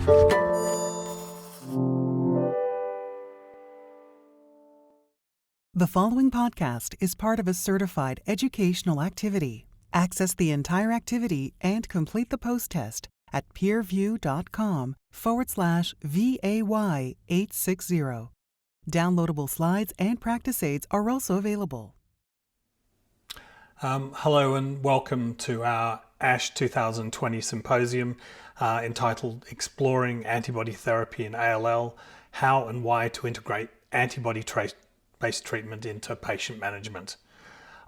The following podcast is part of a certified educational activity. Access the entire activity and complete the post-test at peerview.com/VAY860. Downloadable slides and practice aids are also available. Hello and welcome to our ASH 2020 symposium entitled Exploring Antibody Therapy in ALL, How and Why to Integrate Antibody-Based Treatment into Patient Management.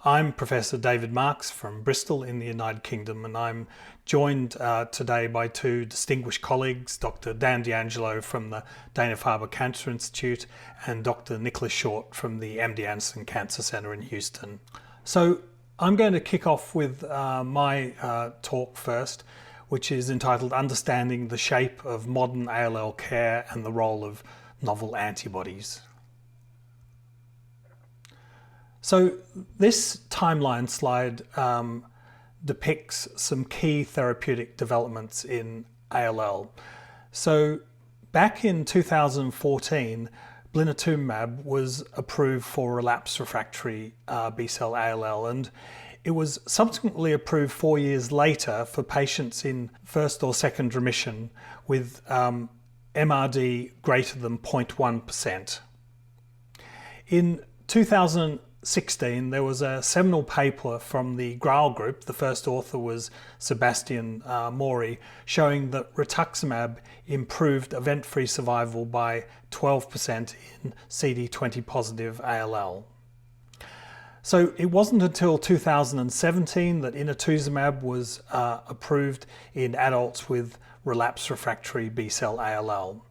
I'm Professor David Marks from Bristol in the United Kingdom, and I'm joined today by two distinguished colleagues, Dr. Dan D'Angelo from the Dana-Farber Cancer Institute and Dr. Nicholas Short from the MD Anderson Cancer Center in Houston. So I'm going to kick off with my talk first, which is entitled Understanding the Shape of Modern ALL Care and the Role of Novel Antibodies. So this timeline slide depicts some key therapeutic developments in ALL. So back in 2014, Blinitumab was approved for relapsed refractory B-cell ALL, and it was subsequently approved 4 years later for patients in first or second remission with MRD greater than 0.1%. In 2016, there was a seminal paper from the Graal group. The first author was Sebastian Mori, showing that rituximab improved event-free survival by 12% in CD20 positive ALL. So it wasn't until 2017 that Inatuzumab was approved in adults with relapsed refractory B-cell ALL.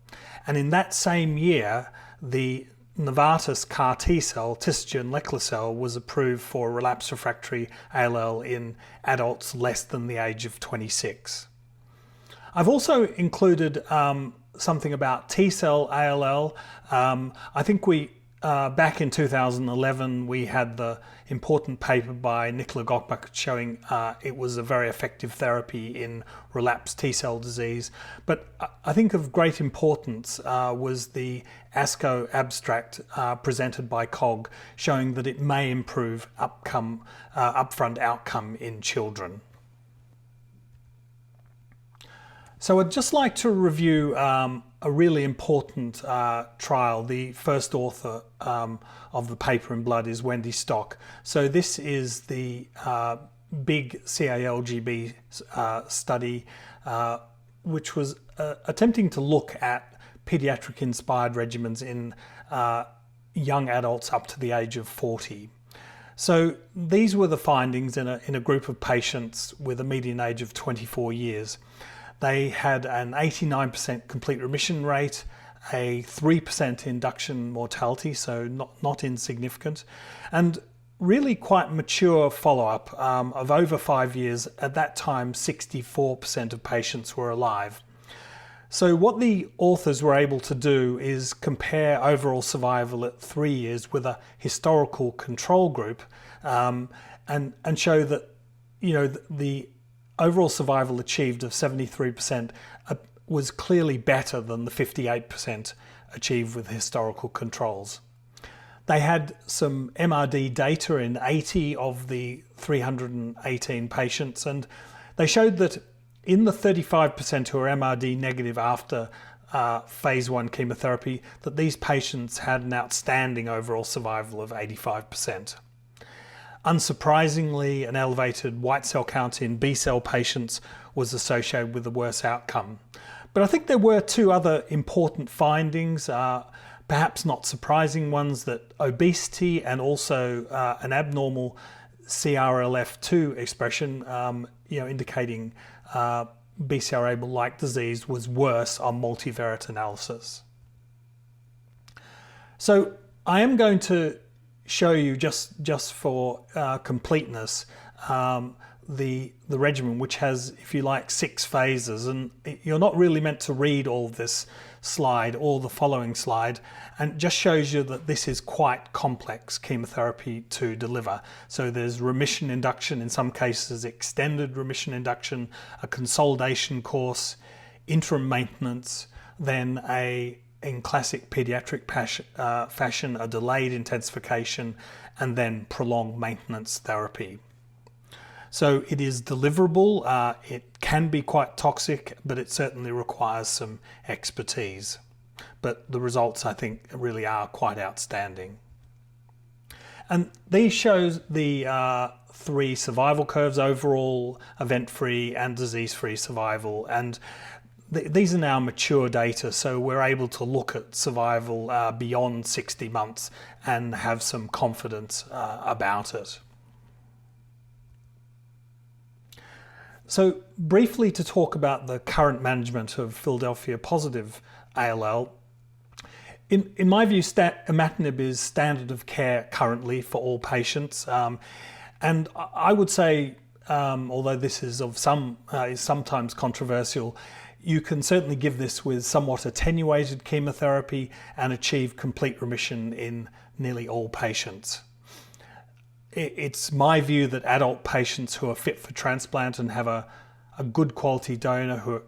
And in that same year, the Novartis CAR T-cell, Tisagen Leclacel, was approved for relapsed refractory ALL in adults less than the age of 26. I've also included something about T-cell ALL. I think back in 2011, we had the important paper by Nicola Gottbach showing it was a very effective therapy in relapsed T-cell disease. But I think of great importance was the ASCO abstract presented by COG showing that it may improve upfront outcome in children. So I'd just like to review a really important trial. The first author of the paper in Blood is Wendy Stock. So this is the big CALGB study, which was attempting to look at pediatric inspired regimens in young adults up to the age of 40. So these were the findings in a group of patients with a median age of 24 years. They had an 89% complete remission rate, a 3% induction mortality, so not insignificant, and really quite mature follow-up of over 5 years. At that time, 64% of patients were alive. So what the authors were able to do is compare overall survival at 3 years with a historical control group and show that, the overall survival achieved of 73% was clearly better than the 58% achieved with historical controls. They had some MRD data in 80 of the 318 patients, and they showed that in the 35% who are MRD negative after phase 1 chemotherapy, that these patients had an outstanding overall survival of 85%. Unsurprisingly, an elevated white cell count in B-cell patients was associated with a worse outcome. But I think there were two other important findings, perhaps not surprising ones, that obesity and also an abnormal CRLF2 expression, indicating BCR-ABL-like disease, was worse on multivariate analysis. So I am going to show you just for completeness the regimen, which has, if you like, 6 phases, and you're not really meant to read all this slide or the following slide, and it just shows you that this is quite complex chemotherapy to deliver. So there's remission induction, in some cases extended remission induction, a consolidation course, interim maintenance, then in classic pediatric fashion, a delayed intensification, and then prolonged maintenance therapy. So it is deliverable. It can be quite toxic, but it certainly requires some expertise. But the results, I think, really are quite outstanding. And these shows the 3 survival curves: overall, event-free, and disease-free survival. And these are now mature data, so we're able to look at survival beyond 60 months and have some confidence about it. So briefly, to talk about the current management of Philadelphia positive ALL. In my view, imatinib is standard of care currently for all patients. And I would say, although this is is sometimes controversial, you can certainly give this with somewhat attenuated chemotherapy and achieve complete remission in nearly all patients. It's my view that adult patients who are fit for transplant and have a good quality donor who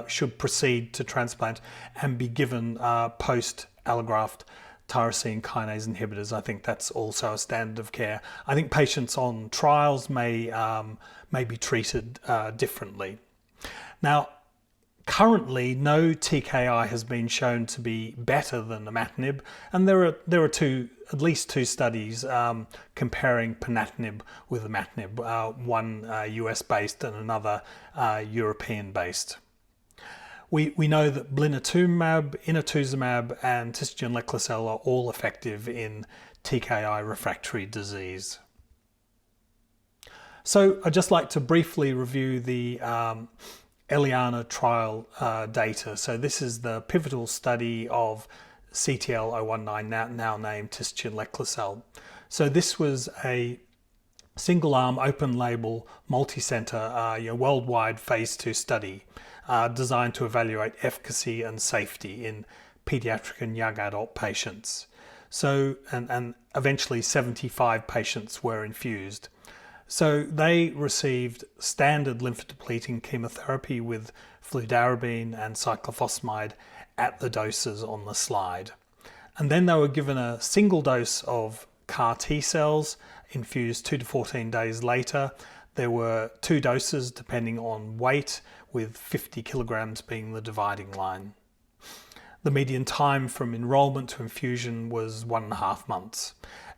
should proceed to transplant and be given post-allograft tyrosine kinase inhibitors. I think that's also a standard of care. I think patients on trials may be treated differently. Now, currently, no TKI has been shown to be better than imatinib, and there are at least two studies comparing ponatinib with imatinib, one US-based and another European-based. We know that Blinitumab, Inatuzumab, and Tisagenlecleucel are all effective in TKI refractory disease. So I'd just like to briefly review the Eliana trial data. So this is the pivotal study of CTL-019, now named Tisagenlecleucel. So this was a single-arm, open-label, multi-center, worldwide phase 2 study designed to evaluate efficacy and safety in pediatric and young adult patients. So, and eventually 75 patients were infused. So they received standard lymphodepleting chemotherapy with fludarabine and cyclophosphamide at the doses on the slide. And then they were given a single dose of CAR T cells infused 2 to 14 days later. There were 2 doses depending on weight, with 50 kilograms being the dividing line. The median time from enrollment to infusion was 1.5 months.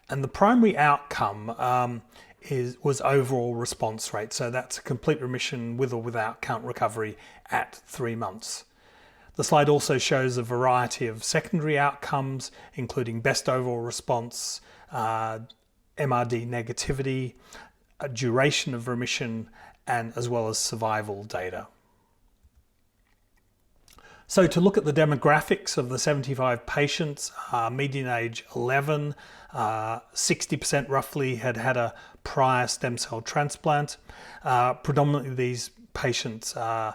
And the primary outcome was overall response rate. So that's a complete remission with or without count recovery at 3 months. The slide also shows a variety of secondary outcomes, including best overall response, MRD negativity, a duration of remission, and as well as survival data. So to look at the demographics of the 75 patients, median age 11, 60% roughly had had a prior stem cell transplant. Predominantly these patients were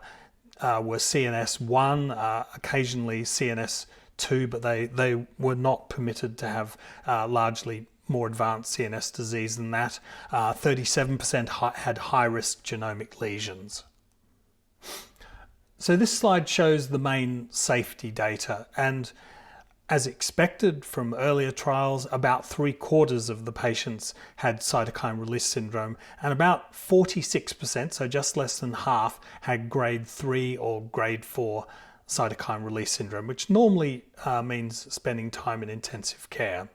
CNS1, occasionally CNS2, but they were not permitted to have largely more advanced CNS disease than that. 37% had high-risk genomic lesions. So this slide shows the main safety data, and as expected from earlier trials, about 3/4 of the patients had cytokine release syndrome, and about 46%, so just less than half, had grade 3 or grade 4 cytokine release syndrome, which normally means spending time in intensive care.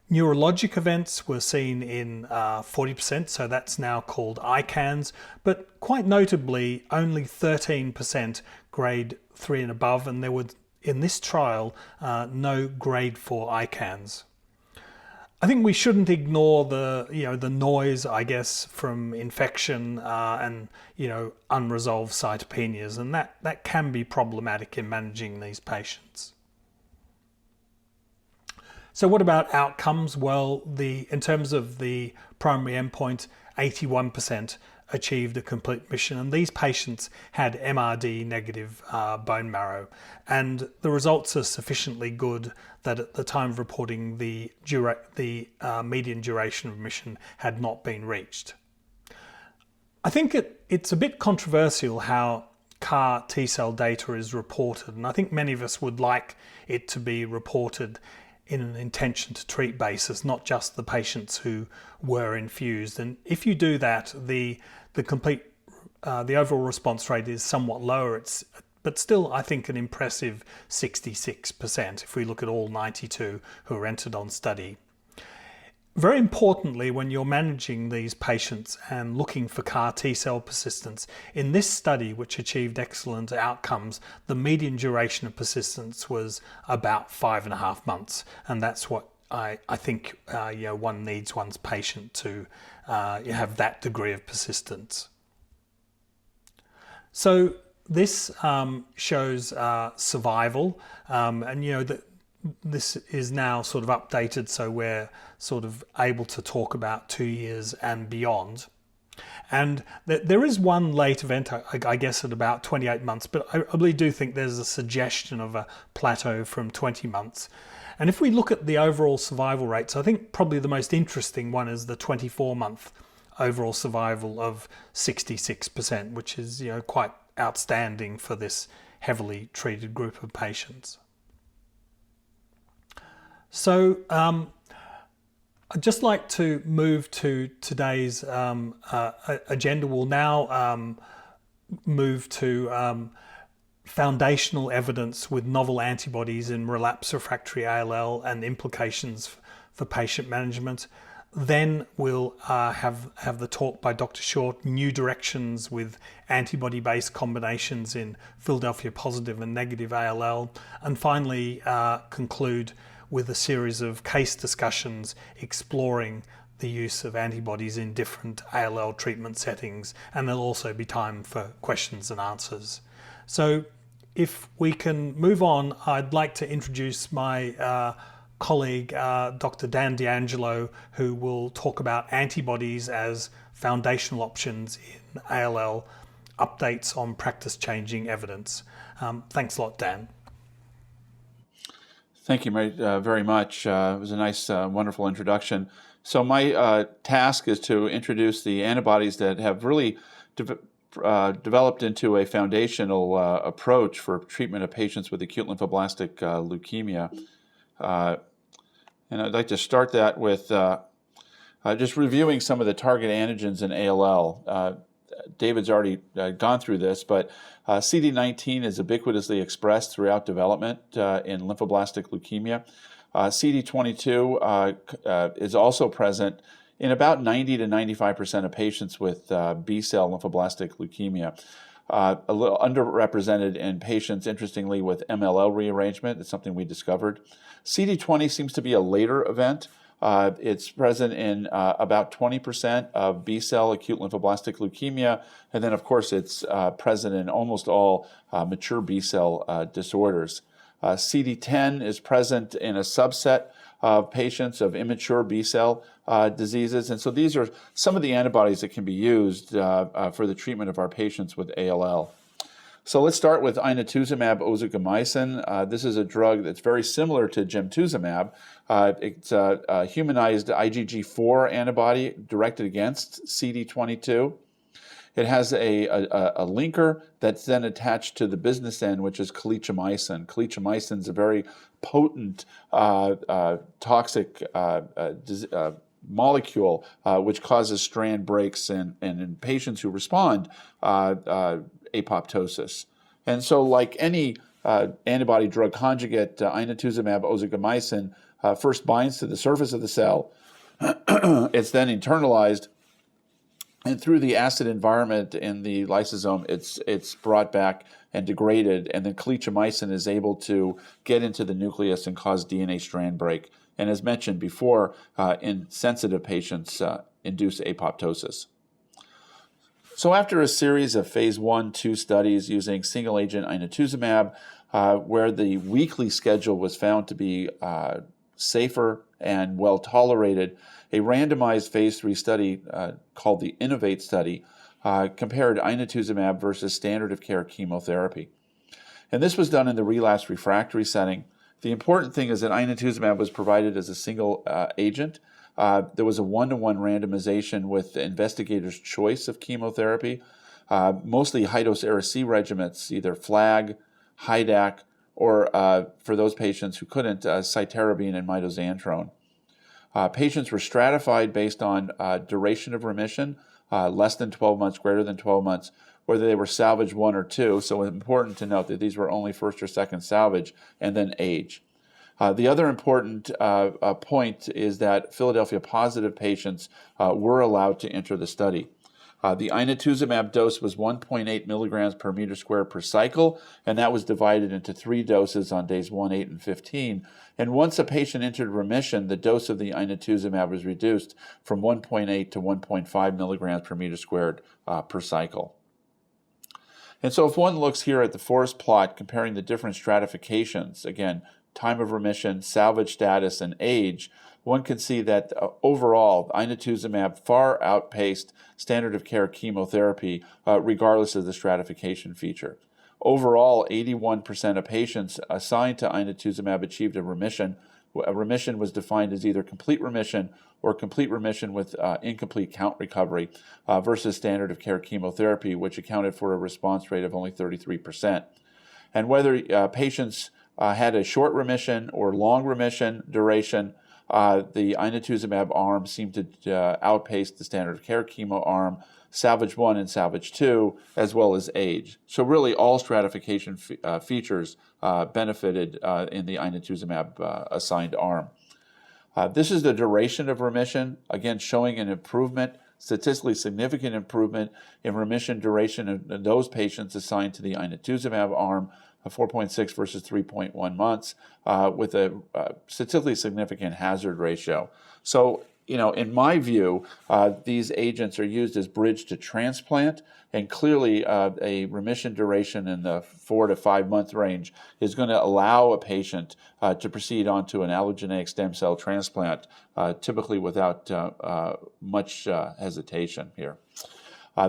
Neurologic events were seen in 40%, so that's now called ICANS, but quite notably only 13% grade 3 and above, and there were, in this trial, no grade 4 ICANS. I think we shouldn't ignore the noise, I guess, from infection and unresolved cytopenias, and that can be problematic in managing these patients. So what about outcomes? Well, in terms of the primary endpoint, 81% achieved a complete remission, and these patients had MRD negative bone marrow, and the results are sufficiently good that at the time of reporting the median duration of remission had not been reached. I think it's a bit controversial how CAR T-cell data is reported. And I think many of us would like it to be reported in an intention to treat basis, not just the patients who were infused. And if you do that, the overall response rate is somewhat lower. But still, I think, an impressive 66% if we look at all 92 who were entered on study. Very importantly, when you're managing these patients and looking for CAR T-cell persistence, in this study, which achieved excellent outcomes, the median duration of persistence was about 5.5 months. And that's what I think one needs one's patient to have that degree of persistence. So this shows survival, and this is now sort of updated, so we're sort of able to talk about 2 years and beyond. And there is one late event, I guess, at about 28 months, but I really do think there's a suggestion of a plateau from 20 months. And if we look at the overall survival rates, I think probably the most interesting one is the 24-month overall survival of 66%, which is quite outstanding for this heavily treated group of patients. So I'd just like to move to today's agenda. We'll now move to foundational evidence with novel antibodies in relapse refractory ALL and implications for patient management. Then we'll have the talk by Dr. Short, New Directions with Antibody-Based Combinations in Philadelphia positive and negative ALL. And finally conclude with a series of case discussions exploring the use of antibodies in different ALL treatment settings. And there'll also be time for questions and answers. So if we can move on, I'd like to introduce my colleague, Dr. Dan D'Angelo, who will talk about antibodies as foundational options in ALL, updates on practice-changing evidence. Thanks a lot, Dan. Thank you very much. It was a nice, wonderful introduction. So my task is to introduce the antibodies that have really developed into a foundational approach for treatment of patients with acute lymphoblastic leukemia. And I'd like to start that with just reviewing some of the target antigens in ALL. David's already gone through this, but CD19 is ubiquitously expressed throughout development in lymphoblastic leukemia. CD22 is also present in about 90 to 95% of patients with B-cell lymphoblastic leukemia. A little underrepresented in patients, interestingly, with MLL rearrangement. It's something we discovered. CD20 seems to be a later event. It's present in about 20% of B-cell acute lymphoblastic leukemia, and then, of course, it's present in almost all mature B-cell disorders. CD10 is present in a subset of patients of immature B-cell diseases, and so these are some of the antibodies that can be used for the treatment of our patients with ALL. So let's start with Inatuzumab Ozookomycin. This is a drug that's very similar to Gemtuzumab. It's a humanized IgG4 antibody directed against CD22. It has a linker that's then attached to the business end, which is calicheamicin. Calicheamicin is a very potent toxic molecule which causes strand breaks and in patients who respond, apoptosis. And so like any antibody drug conjugate, Inatuzumab Ozookomycin first binds to the surface of the cell. It's then internalized, and through the acid environment in the lysosome, it's brought back and degraded, and then calicheamicin is able to get into the nucleus and cause DNA strand break. And as mentioned before, in sensitive patients, induce apoptosis. So after a series of phase 1-2 studies using single-agent Inatuzumab, where the weekly schedule was found to be safer and well-tolerated, a randomized phase 3 study called the INNOVATE study compared Inatuzumab versus standard of care chemotherapy. And this was done in the relapsed refractory setting. The important thing is that Inatuzumab was provided as a single agent. There was a 1-to-1 randomization with the investigator's choice of chemotherapy. mostly high-dose Ara-C regimens, either FLAG, HiDAC, or for those patients who couldn't, cytarabine and mitoxantrone. Patients were stratified based on duration of remission, less than 12 months, greater than 12 months, whether they were salvage 1 or 2. So it's important to note that these were only first or second salvage, and then age. The other important point is that Philadelphia positive patients were allowed to enter the study. The Inatuzumab dose was 1.8 milligrams per meter squared per cycle, and that was divided into 3 doses on days 1, 8, and 15. And once a patient entered remission, the dose of the Inatuzumab was reduced from 1.8 to 1.5 milligrams per meter squared per cycle. And so if one looks here at the forest plot comparing the different stratifications, again, time of remission, salvage status, and age, one can see that overall, Inatuzumab far outpaced standard of care chemotherapy, regardless of the stratification feature. Overall, 81% of patients assigned to Inatuzumab achieved a remission. A remission was defined as either complete remission or complete remission with incomplete count recovery versus standard of care chemotherapy, which accounted for a response rate of only 33%. And whether patients had a short remission or long remission duration, the Inatuzumab arm seemed to outpace the standard of care chemo arm, salvage 1 and salvage 2, as well as age. So really all stratification features benefited in the Inatuzumab assigned arm. This is the duration of remission, again showing an improvement, statistically significant improvement in remission duration in those patients assigned to the Inatuzumab arm, 4.6 versus 3.1 months, with a statistically significant hazard ratio. So, in my view, these agents are used as bridge to transplant, and clearly a remission duration in the 4 to 5 month range is going to allow a patient to proceed on to an allogeneic stem cell transplant, typically without much hesitation here.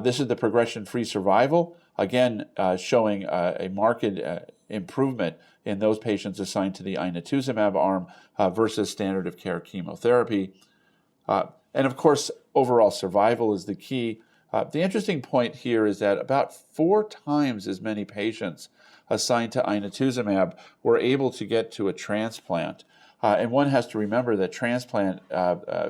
This is the progression-free survival, again showing a marked improvement in those patients assigned to the Inatuzumab arm versus standard of care chemotherapy. And of course, overall survival is the key. The interesting point here is that about 4 times as many patients assigned to Inatuzumab were able to get to a transplant. And one has to remember that transplant,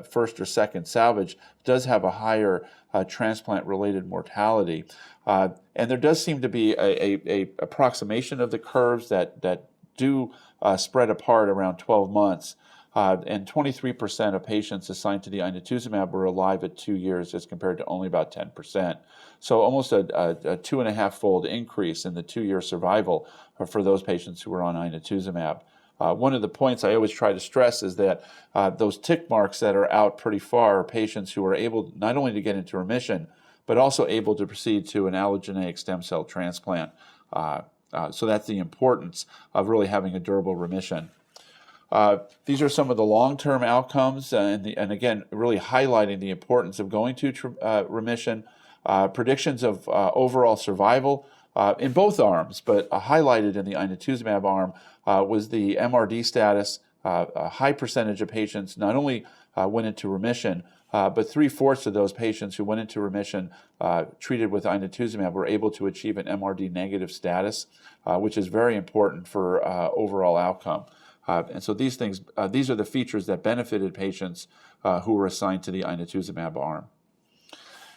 first or second salvage, does have a higher transplant-related mortality. And there does seem to be a approximation of the curves that do spread apart around 12 months. And 23% of patients assigned to the Inatuzumab were alive at 2 years as compared to only about 10%. So almost a 2.5-fold increase in the 2-year survival for those patients who were on Inatuzumab. One of the points I always try to stress is that those tick marks that are out pretty far are patients who are able not only to get into remission, but also able to proceed to an allogeneic stem cell transplant. So that's the importance of really having a durable remission. These are some of the long-term outcomes, and again, really highlighting the importance of going to remission. Predictions of overall survival in both arms, but highlighted in the Inatuzumab arm was the MRD status. A high percentage of patients not only went into remission, but 3/4 of those patients who went into remission treated with Inatuzumab were able to achieve an MRD negative status, which is very important for overall outcome. And so these are the features that benefited patients who were assigned to the Inatuzumab arm.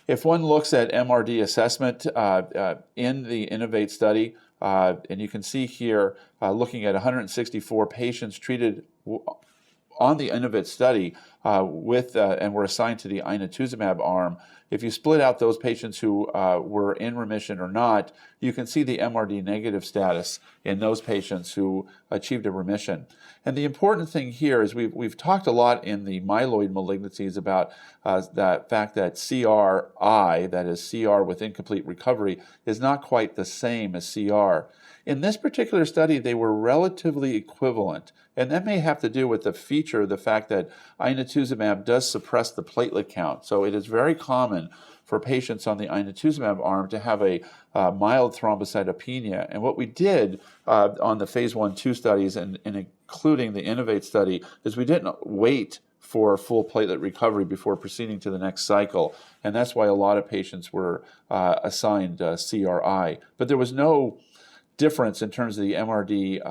If one looks at MRD assessment in the Innovate study, and you can see here, looking at 164 patients treated on the Innovate study and were assigned to the Inatuzumab arm, if you split out those patients who were in remission or not, you can see the MRD negative status in those patients who achieved a remission. And the important thing here is we've talked a lot in the myeloid malignancies about the fact that CRi, that is CR with incomplete recovery, is not quite the same as CR. In this particular study, they were relatively equivalent, and that may have to do with the feature, the fact that Inatuzumab does suppress the platelet count. So it is very common for patients on the Inatuzumab arm to have a mild thrombocytopenia. And what we did on the phase 1-2 studies, and including the Innovate study, is we didn't wait for full platelet recovery before proceeding to the next cycle. And that's why a lot of patients were assigned CRI. But there was no difference in terms of the MRD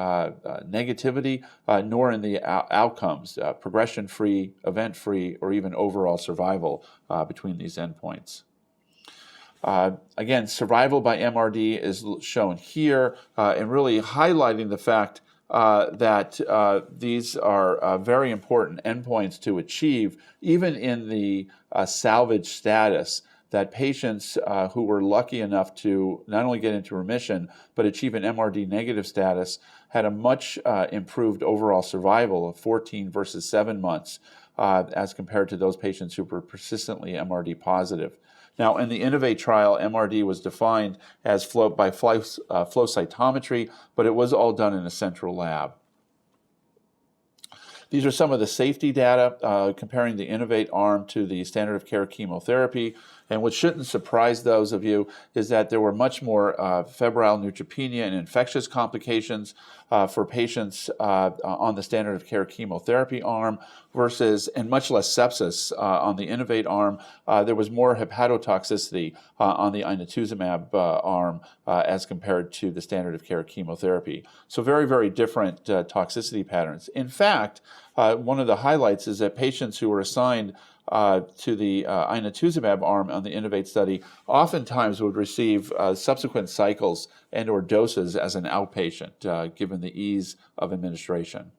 negativity, nor in the outcomes, progression-free, event-free, or even overall survival between these endpoints. Again, survival by MRD is shown here, and really highlighting the fact that these are very important endpoints to achieve, even in the salvage status, that patients who were lucky enough to not only get into remission, but achieve an MRD negative status, had a much improved overall survival of 14 versus 7 months as compared to those patients who were persistently MRD positive. Now, in the INNOVATE trial, MRD was defined as flow cytometry, but it was all done in a central lab. These are some of the safety data comparing the INNOVATE arm to the standard of care chemotherapy. And what shouldn't surprise those of you is that there were much more febrile neutropenia and infectious complications for patients on the standard of care chemotherapy arm and much less sepsis on the INNOVATE arm. There was more hepatotoxicity on the Inatuzumab arm as compared to the standard of care chemotherapy. So very, very different toxicity patterns. In fact, one of the highlights is that patients who were assigned to the Inatuzumab arm on the INNOVATE study oftentimes would receive subsequent cycles and or doses as an outpatient, given the ease of administration.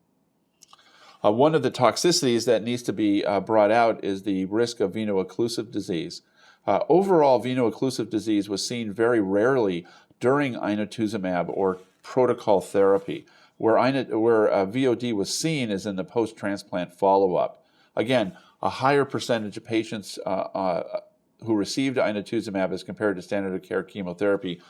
One of the toxicities that needs to be brought out is the risk of Veno-Occlusive disease. Overall, Veno-Occlusive disease was seen very rarely during Inatuzumab or protocol therapy. Where VOD was seen is in the post-transplant follow-up. Again, a higher percentage of patients who received Inatuzumab as compared to standard of care chemotherapy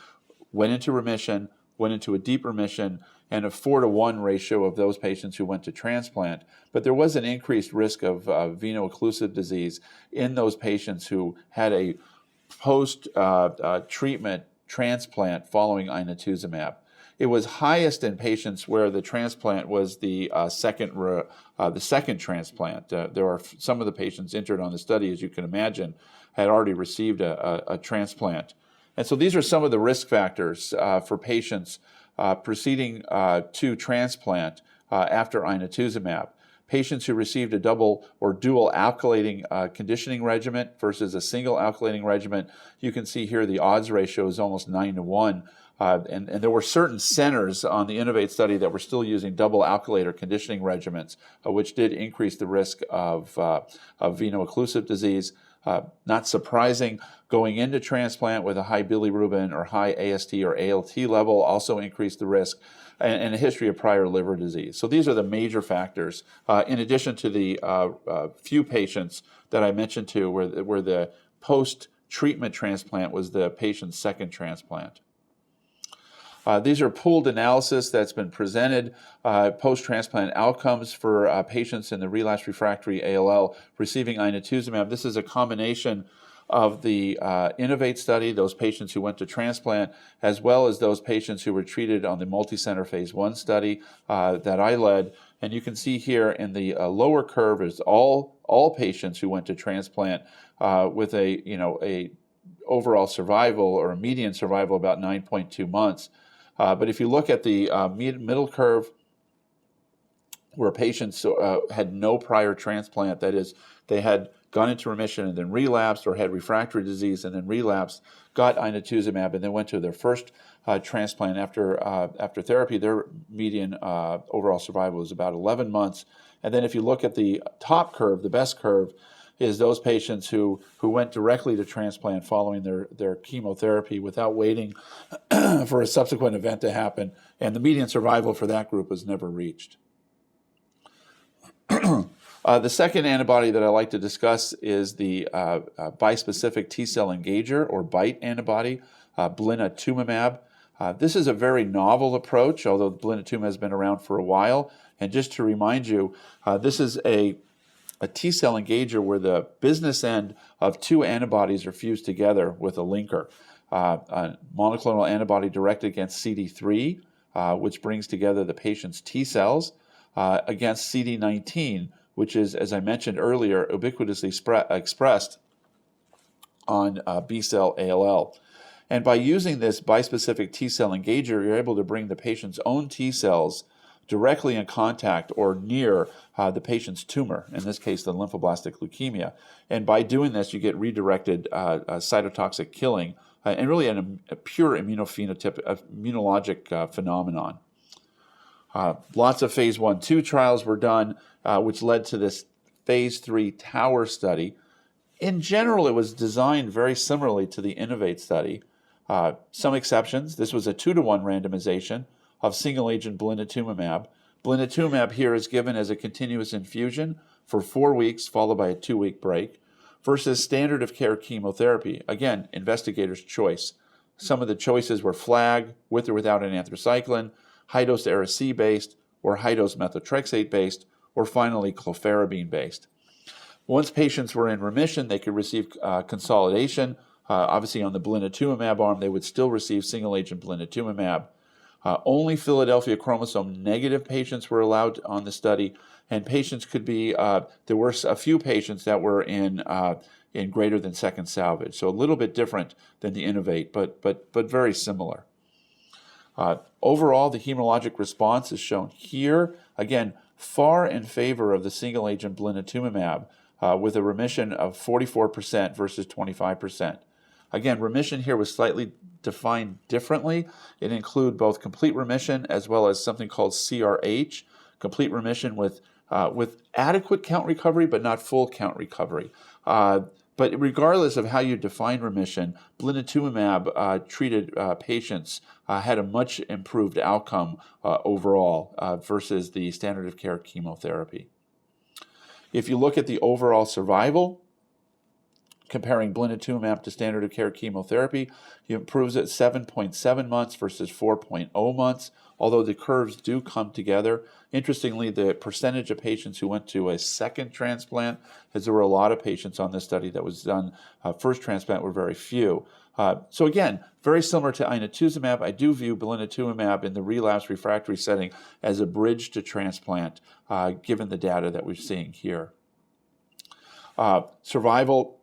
went into remission, went into a deep remission, and a 4-to-1 ratio of those patients who went to transplant. But there was an increased risk of Veno-Occlusive disease in those patients who had a post-treatment transplant following Inatuzumab. It was highest in patients where the transplant was the second transplant. There are some of the patients entered on the study, as you can imagine, had already received a transplant. And so these are some of the risk factors for patients proceeding to transplant after Inatuzumab. Patients who received a double or dual alkylating conditioning regimen versus a single alkylating regimen, you can see here the odds ratio is almost 9-to-1. And there were certain centers on the INNOVATE study that were still using double alkylator conditioning regimens, which did increase the risk of Veno-Occlusive disease. Not surprising, going into transplant with a high bilirubin or high AST or ALT level also increased the risk, and a history of prior liver disease. So these are the major factors, in addition to the few patients that I mentioned to where the post-treatment transplant was the patient's second transplant. These are pooled analysis that's been presented, post-transplant outcomes for patients in the relapsed refractory ALL receiving Inatuzumab. This is a combination of the INNOVATE study, those patients who went to transplant, as well as those patients who were treated on the multicenter phase 1 study that I led. And you can see here in the lower curve is all patients who went to transplant with a overall survival or a median survival about 9.2 months. But if you look at the middle curve, where patients had no prior transplant, that is, they had gone into remission and then relapsed, or had refractory disease and then relapsed, got Inatuzumab, and then went to their first transplant after therapy, their median overall survival was about 11 months. And then if you look at the top curve, the best curve, is those patients who went directly to transplant following their chemotherapy without waiting for a subsequent event to happen, and the median survival for that group was never reached. The second antibody that I like to discuss is the bispecific T-cell engager, or BiTE antibody, Blinitumab. This is a very novel approach, although Blinitumab has been around for a while. And just to remind you, this is a T-cell engager where the business end of two antibodies are fused together with a linker. A monoclonal antibody directed against CD3, which brings together the patient's T cells, against CD19, which is, as I mentioned earlier, ubiquitously expressed on B-cell ALL. And by using this bispecific T-cell engager, you're able to bring the patient's own T-cells directly in contact or near the patient's tumor, in this case the lymphoblastic leukemia. And by doing this, you get redirected cytotoxic killing and really a pure immunologic phenomenon. Lots of phase 1/2 trials were done, which led to this phase 3 Tower study. In general, it was designed very similarly to the Innovate study. Some exceptions. This was a 2-to-1 randomization of single-agent blinatumomab. Blinatumomab here is given as a continuous infusion for 4 weeks, followed by a 2-week break, versus standard of care chemotherapy. Again, investigator's choice. Some of the choices were FLAG, with or without an anthracycline, high-dose Ara-C-based, or high-dose methotrexate-based, or finally clofarabine-based. Once patients were in remission, they could receive consolidation. Obviously, on the blinatumomab arm, they would still receive single-agent blinatumomab. Only Philadelphia chromosome negative patients were allowed on the study, and patients could be, there were a few patients that were in greater than second salvage, so a little bit different than the Innovate, but very similar. Overall, the hematologic response is shown here. Again, far in favor of the single-agent blinatumomab, with a remission of 44% versus 25%. Again, remission here was slightly defined differently. It included both complete remission as well as something called CRH, complete remission with adequate count recovery but not full count recovery. But regardless of how you define remission, blinatumomab treated patients had a much improved outcome overall versus the standard of care chemotherapy. If you look at the overall survival, comparing blinatumomab to standard of care chemotherapy, it improves at 7.7 months versus 4.0 months, although the curves do come together. Interestingly, the percentage of patients who went to a second transplant, as there were a lot of patients on this study that was done first transplant, were very few. So again, very similar to Inatuzumab, I do view blinatumomab in the relapse refractory setting as a bridge to transplant, given the data that we're seeing here. Survival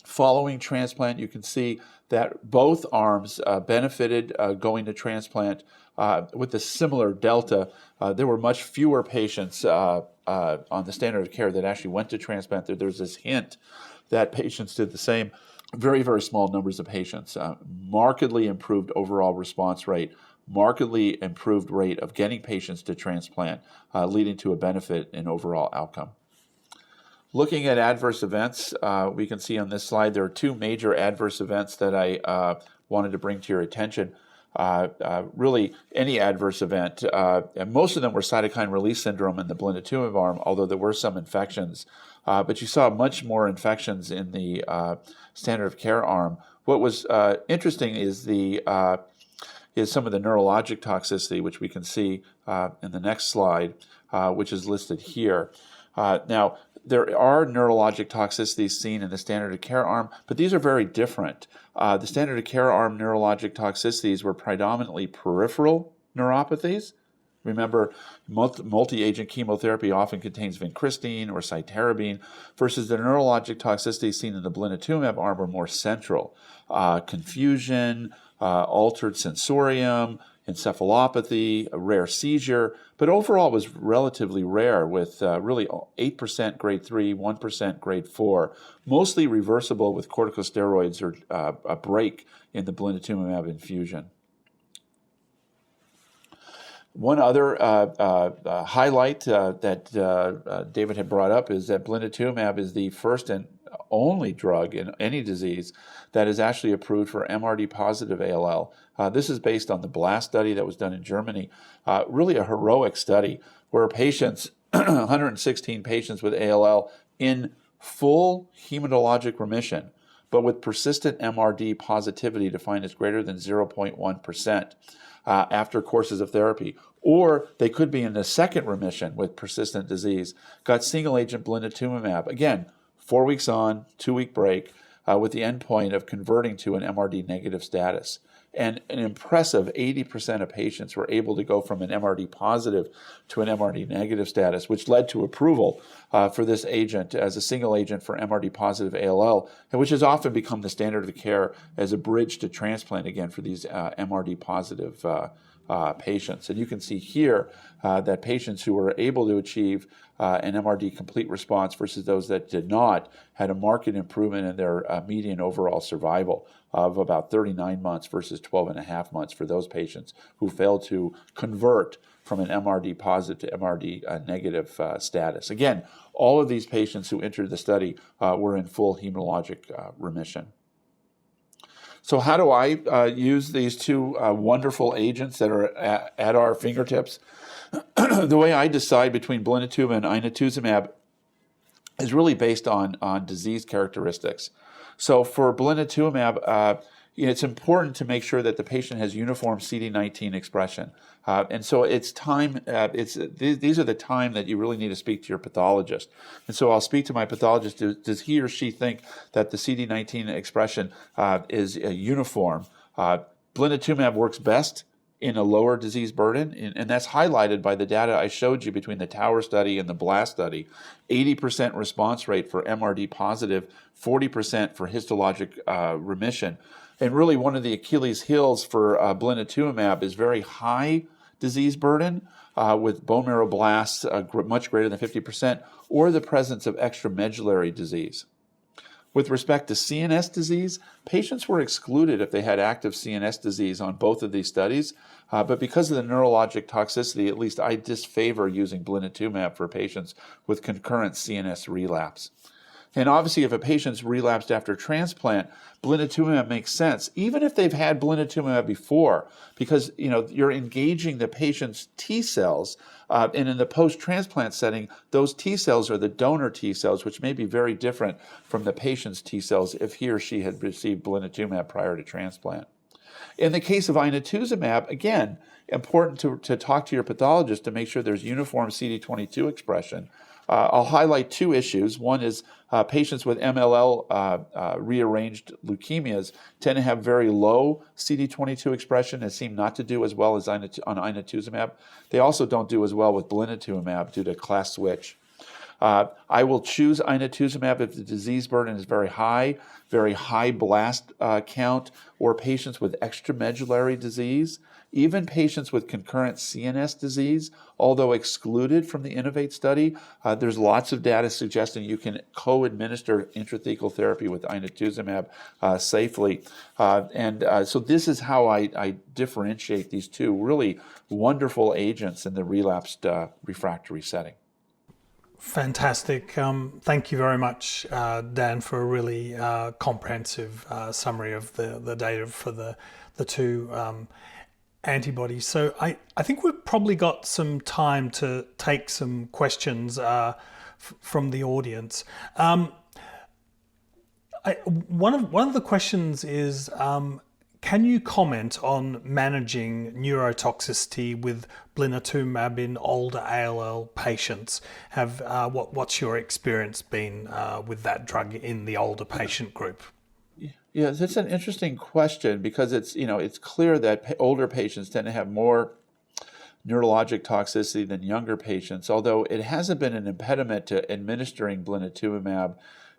following transplant, you can see that both arms benefited going to transplant with a similar delta. There were much fewer patients on the standard of care that actually went to transplant. There's this hint that patients did the same. Very, very small numbers of patients. Markedly improved overall response rate, markedly improved rate of getting patients to transplant, leading to a benefit in overall outcome. Looking at adverse events, we can see on this slide there are 2 major adverse events that I wanted to bring to your attention. Really, any adverse event, and most of them were cytokine release syndrome in the blinatumomab arm, although there were some infections. But you saw much more infections in the standard of care arm. What was interesting is some of the neurologic toxicity, which we can see in the next slide, which is listed here. Now, there are neurologic toxicities seen in the standard of care arm, but these are very different. The standard of care arm neurologic toxicities were predominantly peripheral neuropathies. Remember, multi-agent chemotherapy often contains vincristine or cytarabine, versus the neurologic toxicities seen in the blinatumomab arm were more central. Confusion, altered sensorium, encephalopathy, a rare seizure, but overall was relatively rare with really 8% grade 3, 1% grade 4, mostly reversible with corticosteroids or a break in the blinatumomab infusion. One other highlight that David had brought up is that blinatumomab is the first and only drug in any disease that is actually approved for MRD positive ALL. This is based on the BLAST study that was done in Germany, really a heroic study where patients, 116 patients with ALL in full hematologic remission, but with persistent MRD positivity defined as greater than 0.1% after courses of therapy, or they could be in the second remission with persistent disease, got single-agent blinatumomab, again, 4 weeks on, 2-week break, with the endpoint of converting to an MRD negative status. And an impressive 80% of patients were able to go from an MRD positive to an MRD negative status, which led to approval for this agent as a single agent for MRD positive ALL, and which has often become the standard of care as a bridge to transplant again for these MRD positive patients. And you can see here that patients who were able to achieve an MRD complete response versus those that did not had a marked improvement in their median overall survival of about 39 months versus 12 and a half months for those patients who failed to convert from an MRD positive to MRD negative status. Again, all of these patients who entered the study were in full hematologic remission. So how do I use these two wonderful agents that are at our fingertips? The way I decide between Blinitumab and Inatuzumab is really based on disease characteristics. So for Blinitumab, it's important to make sure that the patient has uniform CD19 expression. And so it's time, these are the time that you really need to speak to your pathologist. And so I'll speak to my pathologist. Does he or she think that the CD19 expression is uniform? Blinitumab works best in a lower disease burden, and that's highlighted by the data I showed you between the Tower study and the BLAST study. 80% response rate for MRD positive, 40% for histologic remission. And really one of the Achilles heels for Blinitumab is very high disease burden with bone marrow blasts much greater than 50%, or the presence of extramedullary disease. With respect to CNS disease, patients were excluded if they had active CNS disease on both of these studies, but because of the neurologic toxicity, at least I disfavor using Blinitumab for patients with concurrent CNS relapse. And obviously, if a patient's relapsed after transplant, Blinitumab makes sense, even if they've had Blinitumab before, because you're engaging the patient's T cells, and in the post-transplant setting, those T cells are the donor T cells, which may be very different from the patient's T cells if he or she had received Blinitumab prior to transplant. In the case of Inatuzumab, again, important to talk to your pathologist to make sure there's uniform CD22 expression. I'll highlight two issues. One is patients with MLL rearranged leukemias tend to have very low CD22 expression and seem not to do as well as on Inatuzumab. They also don't do as well with Blinitumab due to class switch. I will choose Inatuzumab if the disease burden is very high blast count, or patients with extramedullary disease. Even patients with concurrent CNS disease, although excluded from the Innovate study, there's lots of data suggesting you can co-administer intrathecal therapy with Inatuzumab safely. So this is how I differentiate these two really wonderful agents in the relapsed refractory setting. Fantastic. Thank you very much, Dan, for a really comprehensive summary of the data for the two antibodies. So I think we've probably got some time to take some questions from the audience. One of the questions is, can you comment on managing neurotoxicity with Blinitumab in older ALL patients? What's your experience been with that drug in the older patient group? Yeah, that's an interesting question because it's clear that older patients tend to have more neurologic toxicity than younger patients, although it hasn't been an impediment to administering Blinitumab.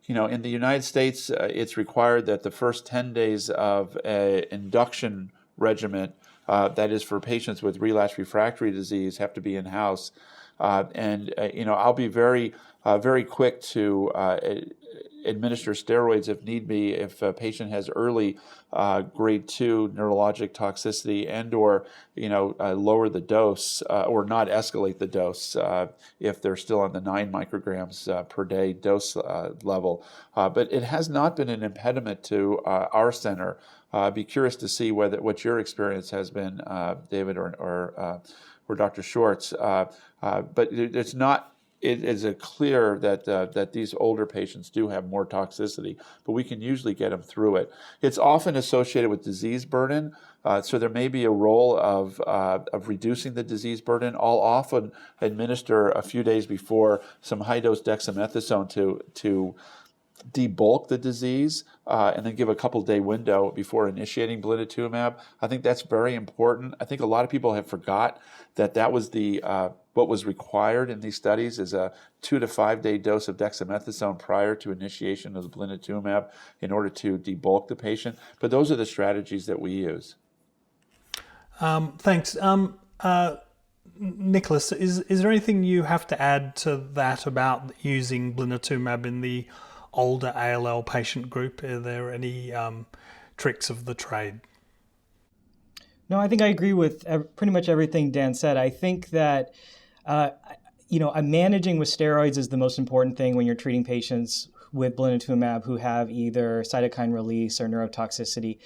In the United States, it's required that the first 10 days of an induction regimen, that is for patients with relapsed refractory disease, have to be in-house. I'll be very quick to administer steroids if need be if a patient has early grade 2 neurologic toxicity and/or lower the dose or not escalate the dose if they're still on the 9 micrograms per day dose level. But it has not been an impediment to our center. I'd be curious to see what your experience has been, David or Dr. Schwartz. But it's not. It is clear that these older patients do have more toxicity, but we can usually get them through it. It's often associated with disease burden, so there may be a role of reducing the disease burden. I'll often administer a few days before some high-dose dexamethasone to debulk the disease and then give a couple-day window before initiating blinatumab. I think that's very important. I think a lot of people have forgot that was what was required in these studies is a 2 to 5 day dose of dexamethasone prior to initiation of the blinatumab in order to debulk the patient. But those are the strategies that we use. Thanks. Nicholas, is there anything you have to add to that about using blinatumab in the older ALL patient group? Are there any tricks of the trade? No, I think I agree with pretty much everything Dan said. I think that managing with steroids is the most important thing when you're treating patients with blinatumab who have either cytokine release or neurotoxicity.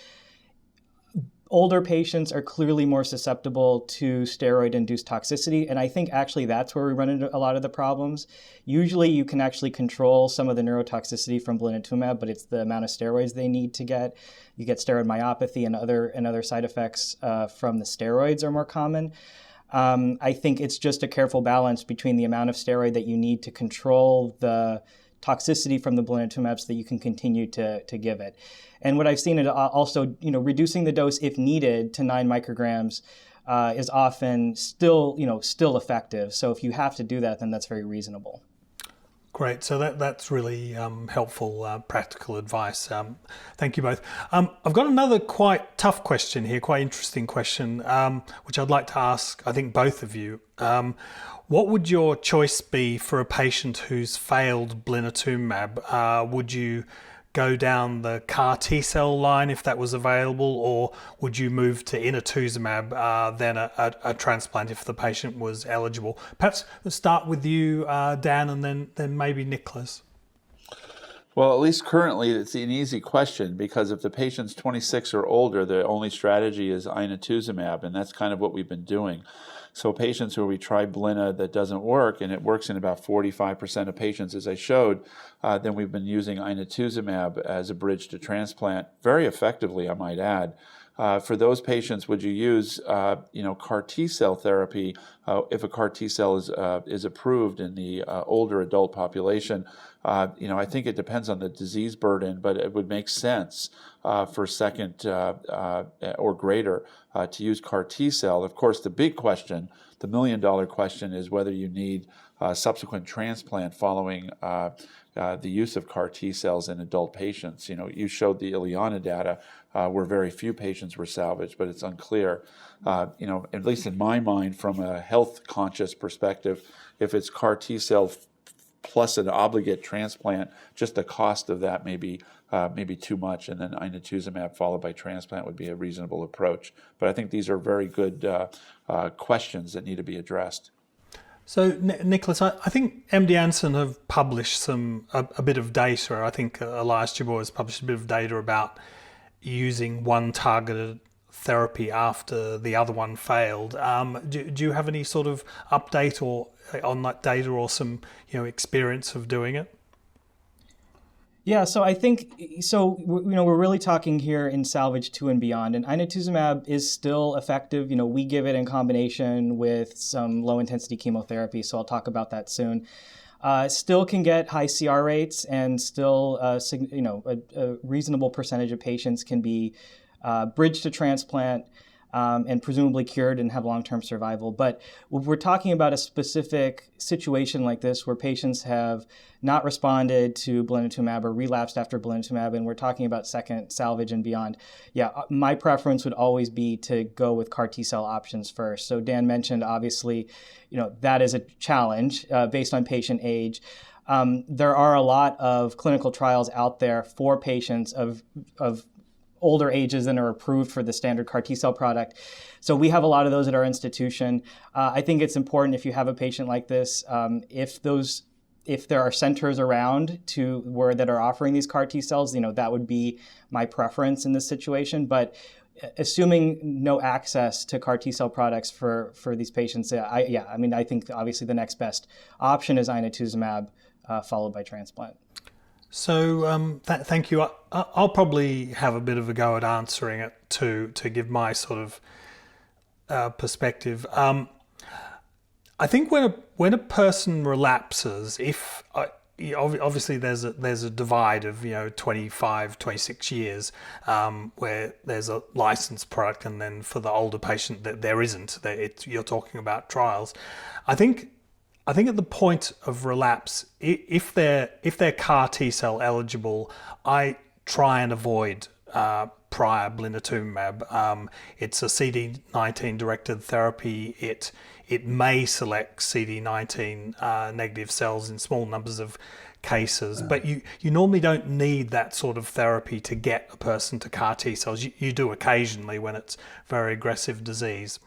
Older patients are clearly more susceptible to steroid-induced toxicity, and I think actually that's where we run into a lot of the problems. Usually you can actually control some of the neurotoxicity from blinatumab, but it's the amount of steroids they need to get. You get steroid myopathy and other side effects from the steroids are more common. I think it's just a careful balance between the amount of steroid that you need to control the toxicity from the blinatumab so that you can continue to give it. And what I've seen is also, reducing the dose if needed to 9 micrograms is often still effective. So if you have to do that, then that's very reasonable. Great. So that's really helpful, practical advice. Thank you both. I've got another quite tough question here, quite interesting question, which I'd like to ask, I think, both of you. What would your choice be for a patient who's failed blinatumab? Would you go down the CAR T-cell line if that was available, or would you move to Inatuzumab, then a transplant if the patient was eligible? Perhaps let's start with you, Dan, and then maybe Nicholas. Well, at least currently it's an easy question, because if the patient's 26 or older, the only strategy is Inatuzumab, and that's kind of what we've been doing. So patients where we try Blina that doesn't work, and it works in about 45% of patients, as I showed, then we've been using Inatuzumab as a bridge to transplant, very effectively, I might add. For those patients, would you use, CAR T-cell therapy if a CAR T-cell is approved in the older adult population? I think it depends on the disease burden, but it would make sense for second or greater to use CAR T-cell. Of course, the big question, the million-dollar question, is whether you need subsequent transplant following the use of CAR T-cells in adult patients. You showed the Ileana data where very few patients were salvaged, but it's unclear. At least in my mind, from a health-conscious perspective, if it's CAR T-cell plus an obligate transplant, just the cost of that may be too much, and then Inatuzumab followed by transplant would be a reasonable approach. But I think these are very good questions that need to be addressed. So, Nicholas, I think MD Anderson have published a bit of data. I think Elias Jabbour has published a bit of data about using one targeted therapy after the other one failed. Do you have any sort of update on that data, or some experience of doing it? Yeah, so I think, we're really talking here in salvage 2 and beyond, and Inatuzumab is still effective. We give it in combination with some low-intensity chemotherapy, so I'll talk about that soon. Still can get high CR rates, and still, a reasonable percentage of patients can be bridged to transplant and presumably cured and have long-term survival. But we're talking about a specific situation like this where patients have not responded to blinatumab or relapsed after blinatumab, and we're talking about second salvage and beyond. Yeah, my preference would always be to go with CAR T-cell options first. So Dan mentioned, obviously, that is a challenge based on patient age. There are a lot of clinical trials out there for patients of older ages than are approved for the standard CAR T-cell product. So we have a lot of those at our institution. I think it's important, if you have a patient like this, if there are centers around that are offering these CAR T-cells, that would be my preference in this situation. But assuming no access to CAR T-cell products for these patients, I think obviously the next best option is Inatuzumab followed by transplant. So thank you. I'll probably have a bit of a go at answering it to give my sort of perspective. I think when a person relapses, if obviously there's a divide of 25, 26 years where there's a licensed product, and then for the older patient that there isn't. You're talking about trials. I think at the point of relapse, if they're CAR T cell eligible, I try and avoid prior Blinitumab. It's a CD19 directed therapy. It may select CD19 negative cells in small numbers of cases, but you normally don't need that sort of therapy to get a person to CAR T cells. You do occasionally when it's very aggressive disease.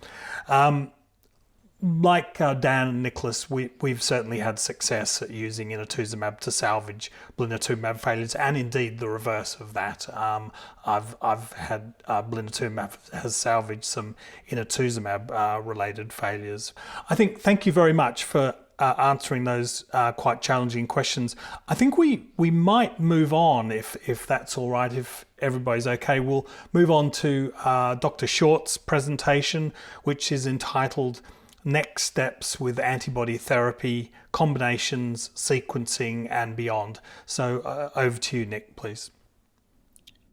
Like Dan and Nicholas, we've certainly had success at using Inatuzumab to salvage Blinitumab failures, and indeed the reverse of that. I've had Blinitumab has salvaged some Inatuzumab related failures. Thank you very much for answering those quite challenging questions. I think we might move on, if that's all right, if everybody's okay. We'll move on to Dr. Short's presentation, which is entitled Next Steps with Antibody Therapy, Combinations, Sequencing, and Beyond. So over to you, Nick, please.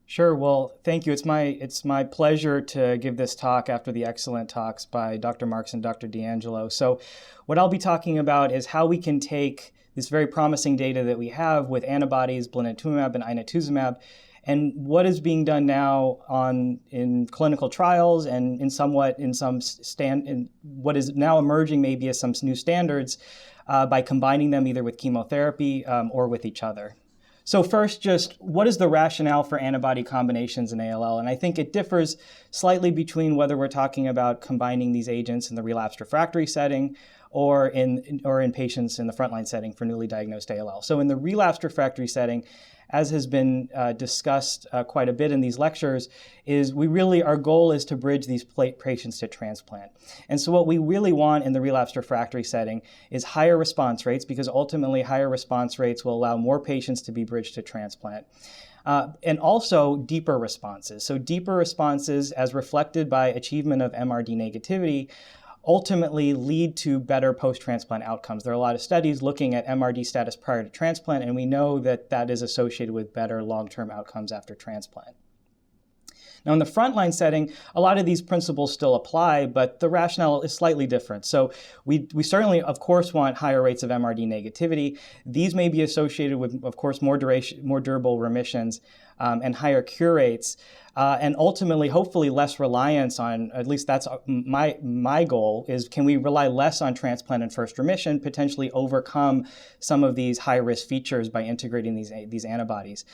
Sure. Well, thank you. It's my pleasure to give this talk after the excellent talks by Dr. Marks and Dr. D'Angelo. So what I'll be talking about is how we can take this very promising data that we have with antibodies, Blinitumab and Inatuzumab, and what is being done now in clinical trials and what is now emerging maybe as some new standards by combining them either with chemotherapy or with each other. So first, just what is the rationale for antibody combinations in ALL? And I think it differs slightly between whether we're talking about combining these agents in the relapsed refractory setting or in patients in the frontline setting for newly diagnosed ALL. So in the relapsed refractory setting, as has been discussed quite a bit in these lectures, our goal is to bridge these patients to transplant. And so what we really want in the relapsed refractory setting is higher response rates, because ultimately higher response rates will allow more patients to be bridged to transplant. And also deeper responses. So deeper responses, as reflected by achievement of MRD negativity, ultimately lead to better post-transplant outcomes. There are a lot of studies looking at MRD status prior to transplant, and we know that that is associated with better long-term outcomes after transplant. Now, in the frontline setting, a lot of these principles still apply, but the rationale is slightly different. So we certainly, of course, want higher rates of MRD negativity. These may be associated with, of course, more durable remissions and higher cure rates. And ultimately, hopefully, less reliance on, at least that's my goal, is can we rely less on transplant and first remission, potentially overcome some of these high-risk features by integrating these antibodies.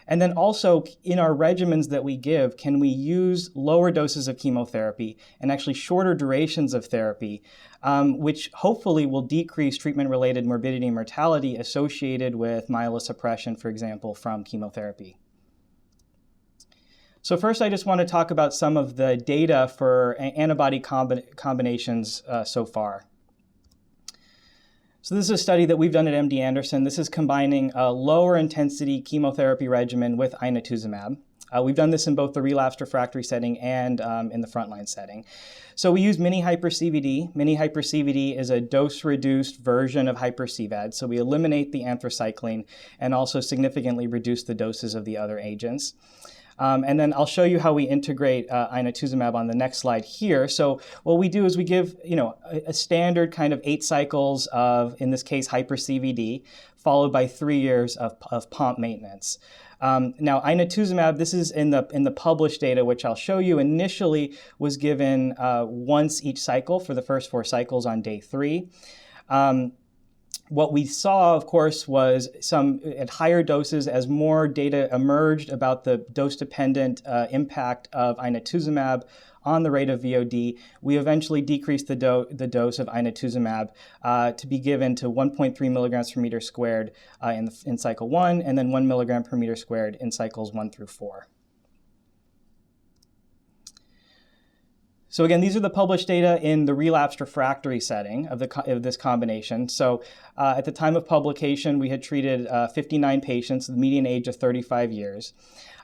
And then also, in our regimens that we give, can we use lower doses of chemotherapy and actually shorter durations of therapy, which hopefully will decrease treatment-related morbidity and mortality associated with myelosuppression, for example, from chemotherapy. So first, I just want to talk about some of the data for antibody combinations so far. So this is a study that we've done at MD Anderson. This is combining a lower intensity chemotherapy regimen with Inatuzumab. We've done this in both the relapsed refractory setting and in the frontline setting. So we use mini-HCVD. Mini-HCVD is a dose-reduced version of hyper-CVAD. So we eliminate the anthracycline and also significantly reduce the doses of the other agents. And then I'll show you how we integrate Inatuzumab on the next slide here. So what we do is we give, a standard kind of 8 cycles of, in this case, hyper-CVD, followed by 3 years of POMP maintenance. Now, Inatuzumab, this is in the published data, which I'll show you, initially was given once each cycle for the first 4 cycles on day 3. What we saw, of course, was some at higher doses as more data emerged about the dose-dependent impact of Inatuzumab on the rate of VOD. We eventually decreased the dose of Inatuzumab to be given to 1.3 milligrams per meter squared in cycle 1, and then 1 milligram per meter squared in cycles 1 through 4. So again, these are the published data in the relapsed refractory setting of this combination. So at the time of publication, we had treated 59 patients, the median age of 35 years.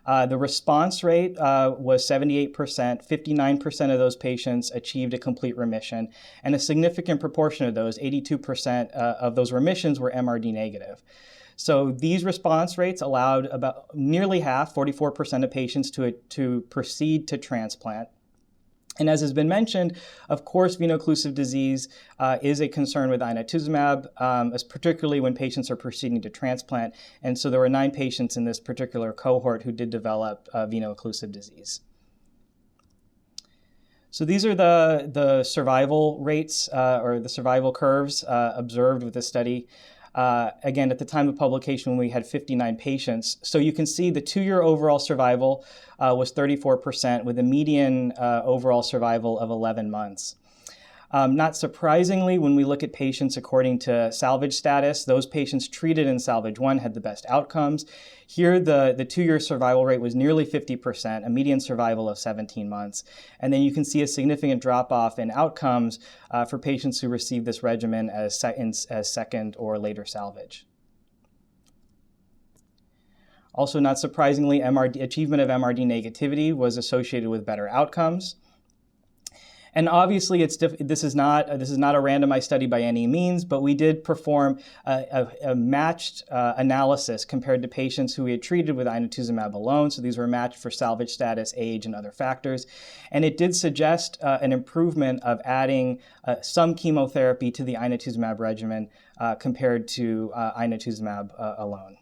The response rate was 78%. 59% of those patients achieved a complete remission, and a significant proportion of those, 82% of those remissions, were MRD negative. So these response rates allowed about nearly half, 44% of patients to proceed to transplant. And as has been mentioned, of course, veno-occlusive disease is a concern with inotuzumab, particularly when patients are proceeding to transplant. And so there were 9 patients in this particular cohort who did develop veno-occlusive disease. So these are the survival rates or the survival curves observed with this study. Again, at the time of publication, we had 59 patients. So you can see the 2-year overall survival was 34% with a median overall survival of 11 months. Not surprisingly, when we look at patients according to salvage status, those patients treated in salvage 1 had the best outcomes. Here, the 2-year survival rate was nearly 50%, a median survival of 17 months. And then you can see a significant drop-off in outcomes for patients who received this regimen as second or later salvage. Also, not surprisingly, achievement of MRD negativity was associated with better outcomes. And obviously, this is not a randomized study by any means, but we did perform a matched analysis compared to patients who we had treated with inotuzumab alone. So these were matched for salvage status, age, and other factors. And it did suggest an improvement of adding some chemotherapy to the inotuzumab regimen compared to inotuzumab alone.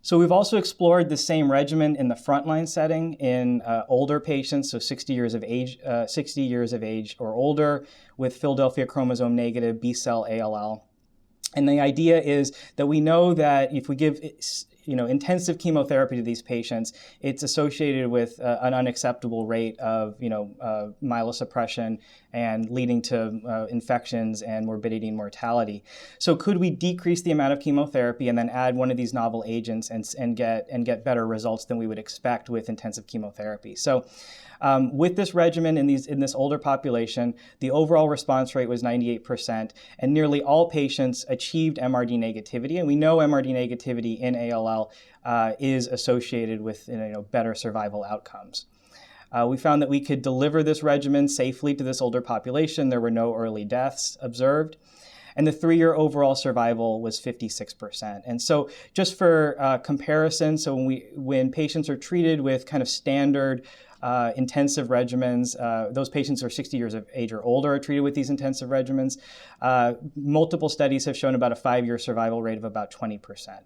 So we've also explored the same regimen in the frontline setting in older patients, so 60 years of age or older with Philadelphia chromosome negative B-cell ALL. And the idea is that we know that if we give intensive chemotherapy to these patients, it's associated with an unacceptable rate of myelosuppression and leading to infections and morbidity and mortality. So could we decrease the amount of chemotherapy and then add one of these novel agents and get better results than we would expect with intensive chemotherapy? So with this regimen in this older population, the overall response rate was 98%, and nearly all patients achieved MRD negativity. And we know MRD negativity in ALL is associated with better survival outcomes. We found that we could deliver this regimen safely to this older population. There were no early deaths observed. And the 3-year overall survival was 56%. And so just for comparison, so when patients are treated with kind of standard intensive regimens, those patients who are 60 years of age or older are treated with these intensive regimens. Multiple studies have shown about a 5-year survival rate of about 20%.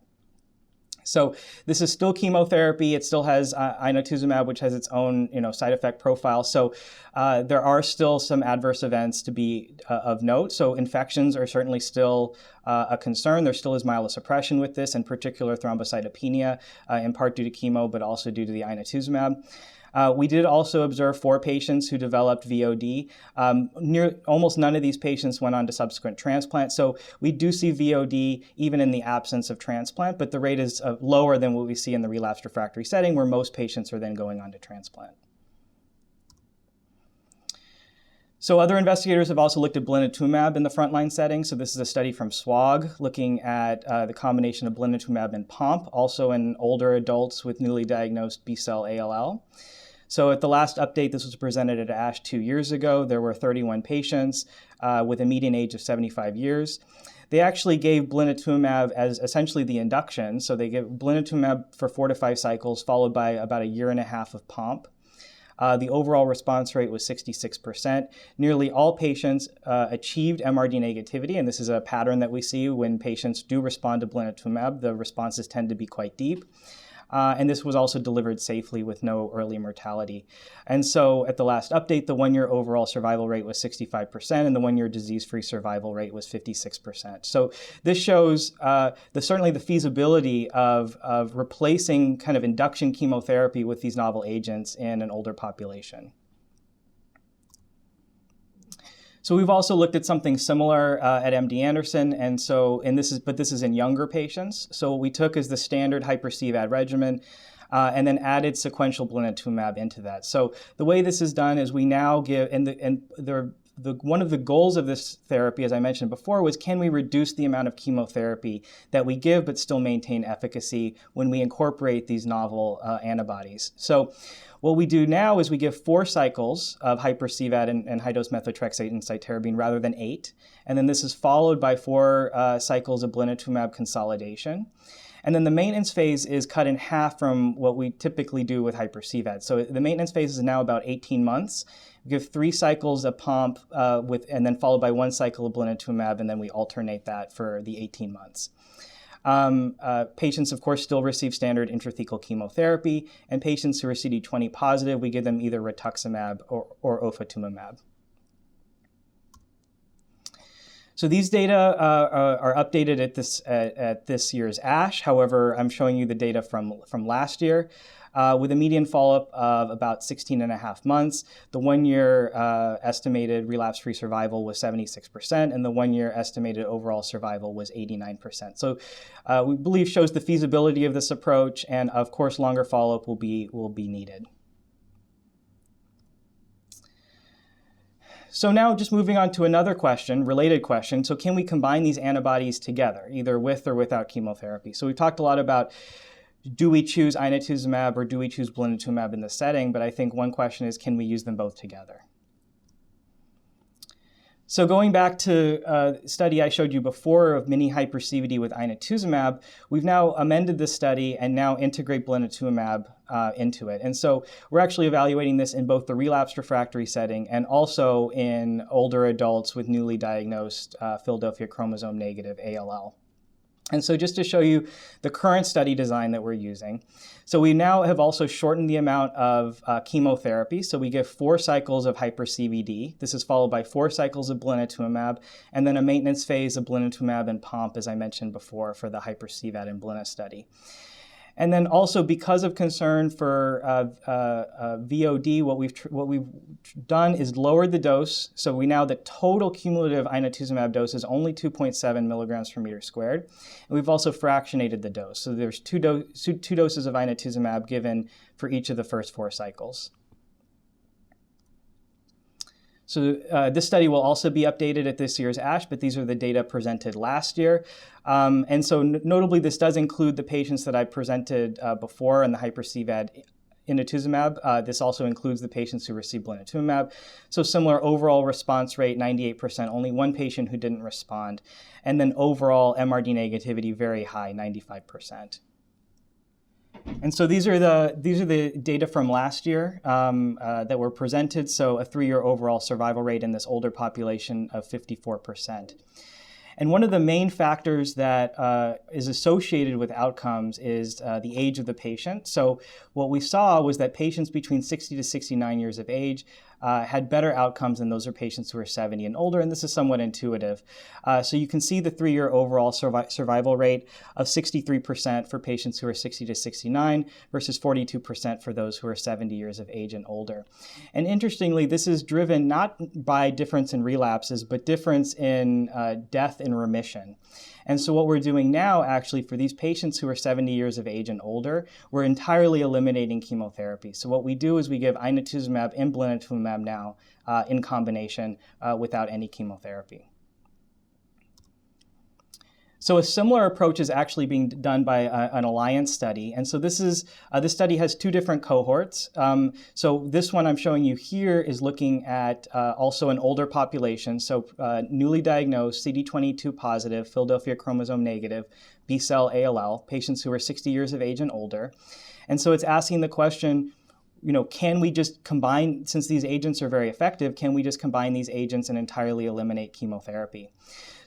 So this is still chemotherapy. It still has inotuzumab, which has its own side effect profile. So there are still some adverse events to be of note. So infections are certainly still a concern. There still is myelosuppression with this, in particular thrombocytopenia, in part due to chemo, but also due to the inotuzumab. We did also observe 4 patients who developed VOD. Almost none of these patients went on to subsequent transplant. So we do see VOD even in the absence of transplant, but the rate is lower than what we see in the relapsed refractory setting, where most patients are then going on to transplant. So other investigators have also looked at blinatumab in the frontline setting. So this is a study from SWOG looking at the combination of blinatumab and POMP, also in older adults with newly diagnosed B-cell ALL. So at the last update, this was presented at ASH 2 years ago. There were 31 patients with a median age of 75 years. They actually gave blinatumab as essentially the induction. So they gave blinatumab for 4 to 5 cycles, followed by about 1.5 years of POMP. The overall response rate was 66%. Nearly all patients achieved MRD negativity, and this is a pattern that we see when patients do respond to blinatumab. The responses tend to be quite deep. And this was also delivered safely with no early mortality. And so at the last update, the 1-year overall survival rate was 65%, and the 1-year disease-free survival rate was 56%. So this shows certainly the feasibility of replacing kind of induction chemotherapy with these novel agents in an older population. So we've also looked at something similar at MD Anderson, but this is in younger patients. So what we took is the standard hyper-CVAD regimen, and then added sequential blinatumab into that. So the way this is done is we now give, one of the goals of this therapy, as I mentioned before, was can we reduce the amount of chemotherapy that we give but still maintain efficacy when we incorporate these novel antibodies? So What we do now is we give 4 cycles of hyper-CVAD and high-dose methotrexate and cytarabine rather than 8. And then this is followed by 4 cycles of blinatumomab consolidation. And then the maintenance phase is cut in half from what we typically do with hyper-CVAD. So the maintenance phase is now about 18 months. We give 3 cycles of pomp and then followed by 1 cycle of blinatumomab, and then we alternate that for the 18 months. Patients, of course, still receive standard intrathecal chemotherapy, and patients who are CD20 positive, we give them either rituximab or ofatumumab. So these data are updated at this year's ASH. However, I'm showing you the data from last year. With a median follow-up of about 16.5 months. The 1-year estimated relapse-free survival was 76%, and the 1-year estimated overall survival was 89%. So we believe shows the feasibility of this approach, and of course, longer follow-up will be needed. So now just moving on to another question, related question. So can we combine these antibodies together, either with or without chemotherapy? So we've talked a lot about, do we choose Ionituzumab or do we choose Blinitumab in this setting? But I think one question is, can we use them both together? So going back to a study I showed you before of mini-HCVD with Inatuzumab, we've now amended this study and now integrate Blinitumab into it. And so we're actually evaluating this in both the relapsed refractory setting and also in older adults with newly diagnosed Philadelphia chromosome negative ALL. And so just to show you the current study design that we're using, so we now have also shortened the amount of chemotherapy. So we give 4 cycles of hyper-CVD. This is followed by 4 cycles of blinatumomab, and then a maintenance phase of blinatumomab and pomp, as I mentioned before, for the hyper-CVAD and blina study. And then also, because of concern for VOD, what we've done is lowered the dose. So the total cumulative Inatuzumab dose is only 2.7 milligrams per meter squared. And we've also fractionated the dose. So there's two doses of Inatuzumab given for each of the first 4 cycles. So this study will also be updated at this year's ASH, but these are the data presented last year. And so notably, this does include the patients that I presented before in the hyper-CVAD Inatuzumab. This also includes the patients who received Blinitumab. So similar overall response rate, 98%, only 1 patient who didn't respond. And then overall MRD negativity, very high, 95%. And so these are the data from last year that were presented. So a 3-year overall survival rate in this older population of 54%. And one of the main factors that is associated with outcomes is the age of the patient. So what we saw was that patients between 60 to 69 years of age had better outcomes than those are patients who are 70 and older, and this is somewhat intuitive. So you can see the 3-year overall survival rate of 63% for patients who are 60 to 69 versus 42% for those who are 70 years of age and older. And interestingly, this is driven not by difference in relapses, but difference in death and remission. And so what we're doing now, actually, for these patients who are 70 years of age and older, we're entirely eliminating chemotherapy. So what we do is we give Inatuzumab and Blinatumab now in combination without any chemotherapy. So a similar approach is actually being done by an alliance study. And so this study has 2 different cohorts. So this one I'm showing you here is looking at also an older population. So newly diagnosed CD22 positive, Philadelphia chromosome negative, B-cell ALL, patients who are 60 years of age and older. And so it's asking the question, can we just combine, since these agents are very effective, can we just combine these agents and entirely eliminate chemotherapy?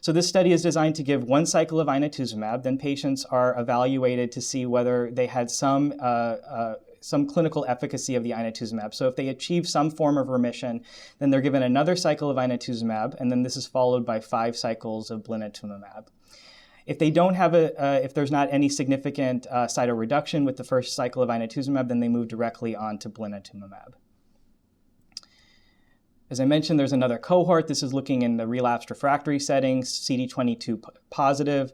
So this study is designed to give 1 cycle of Inatuzumab, then patients are evaluated to see whether they had some clinical efficacy of the Inatuzumab. So if they achieve some form of remission, then they're given another cycle of Inatuzumab, and then this is followed by 5 cycles of Blinatumab. If they don't have if there's not any significant cytoreduction with the first cycle of Inatuzumab, then they move directly on to Blinatumab. As I mentioned, there's another cohort. This is looking in the relapsed refractory settings, CD22 positive,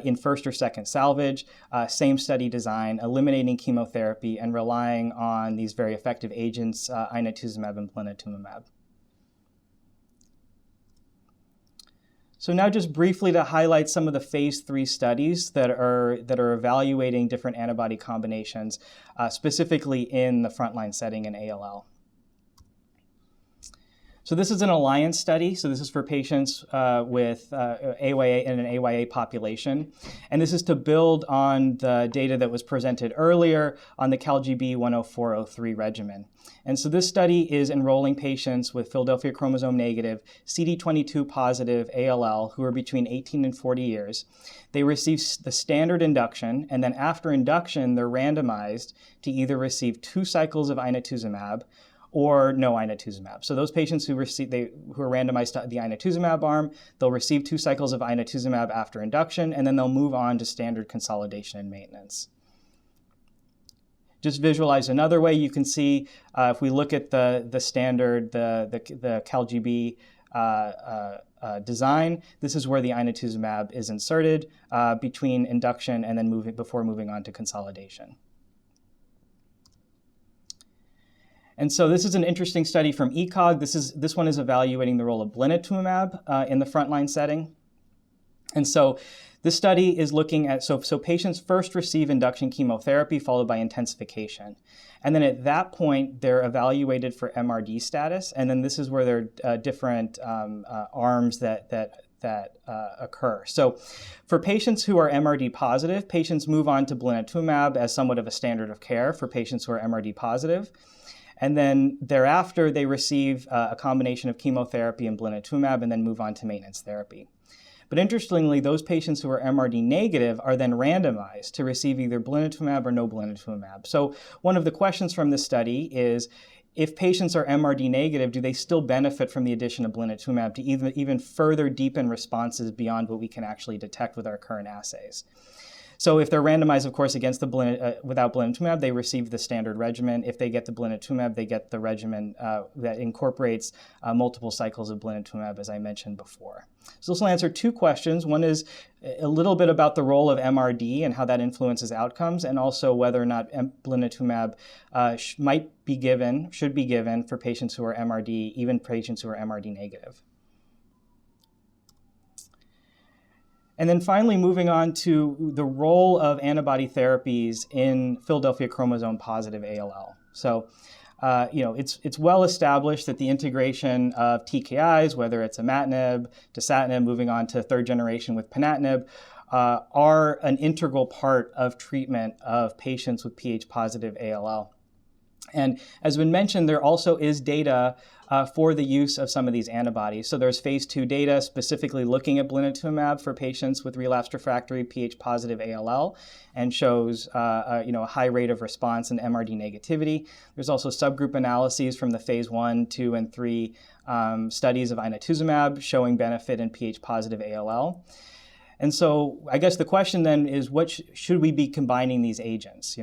in first or second salvage, same study design, eliminating chemotherapy and relying on these very effective agents, Inatuzumab and Blinatumab. So now just briefly to highlight some of the phase 3 studies that are evaluating different antibody combinations, specifically in the frontline setting in ALL. So this is an alliance study. So this is for patients with AYA in an AYA population. And this is to build on the data that was presented earlier on the CALGB 10403 regimen. And so this study is enrolling patients with Philadelphia chromosome negative, CD22 positive ALL who are between 18 and 40 years. They receive the standard induction, and then after induction, they're randomized to either receive 2 cycles of Inatuzumab or no Inatuzumab. So those patients who are randomized to the Inatuzumab arm, they'll receive 2 cycles of Inatuzumab after induction, and then they'll move on to standard consolidation and maintenance. Just visualize another way. You can see if we look at the standard, the CALGB design, this is where the Inatuzumab is inserted between induction and then before moving on to consolidation. And so this is an interesting study from ECOG. This one is evaluating the role of Blinitumab in the frontline setting. And so this study is looking at, so patients first receive induction chemotherapy followed by intensification. And then at that point, they're evaluated for MRD status. And then this is where there are different arms that occur. So for patients who are MRD positive, patients move on to Blinitumab as somewhat of a standard of care for patients who are MRD positive. And then thereafter, they receive a combination of chemotherapy and Blinitumab and then move on to maintenance therapy. But interestingly, those patients who are MRD negative are then randomized to receive either Blinitumab or no Blinitumab. So one of the questions from this study is, if patients are MRD negative, do they still benefit from the addition of Blinitumab to even further deepen responses beyond what we can actually detect with our current assays? So if they're randomized, of course, against without Blinitumab, they receive the standard regimen. If they get the Blinitumab, they get the regimen that incorporates multiple cycles of Blinitumab, as I mentioned before. So this will answer 2 questions. One is a little bit about the role of MRD and how that influences outcomes, and also whether or not Blinitumab should be given for patients who are MRD, even patients who are MRD negative. And then finally, moving on to the role of antibody therapies in Philadelphia chromosome positive ALL. So, it's well established that the integration of TKIs, whether it's imatinib, dasatinib, moving on to 3rd generation with ponatinib, are an integral part of treatment of patients with Ph positive ALL. And as been mentioned, there also is data for the use of some of these antibodies. So there's phase 2 data specifically looking at Blinitumab for patients with relapsed refractory Ph positive ALL and shows a high rate of response and MRD negativity. There's also subgroup analyses from the phase 1, 2, and 3 studies of Inatuzumab showing benefit in Ph positive ALL. And so I guess the question then is, what should we be combining these agents,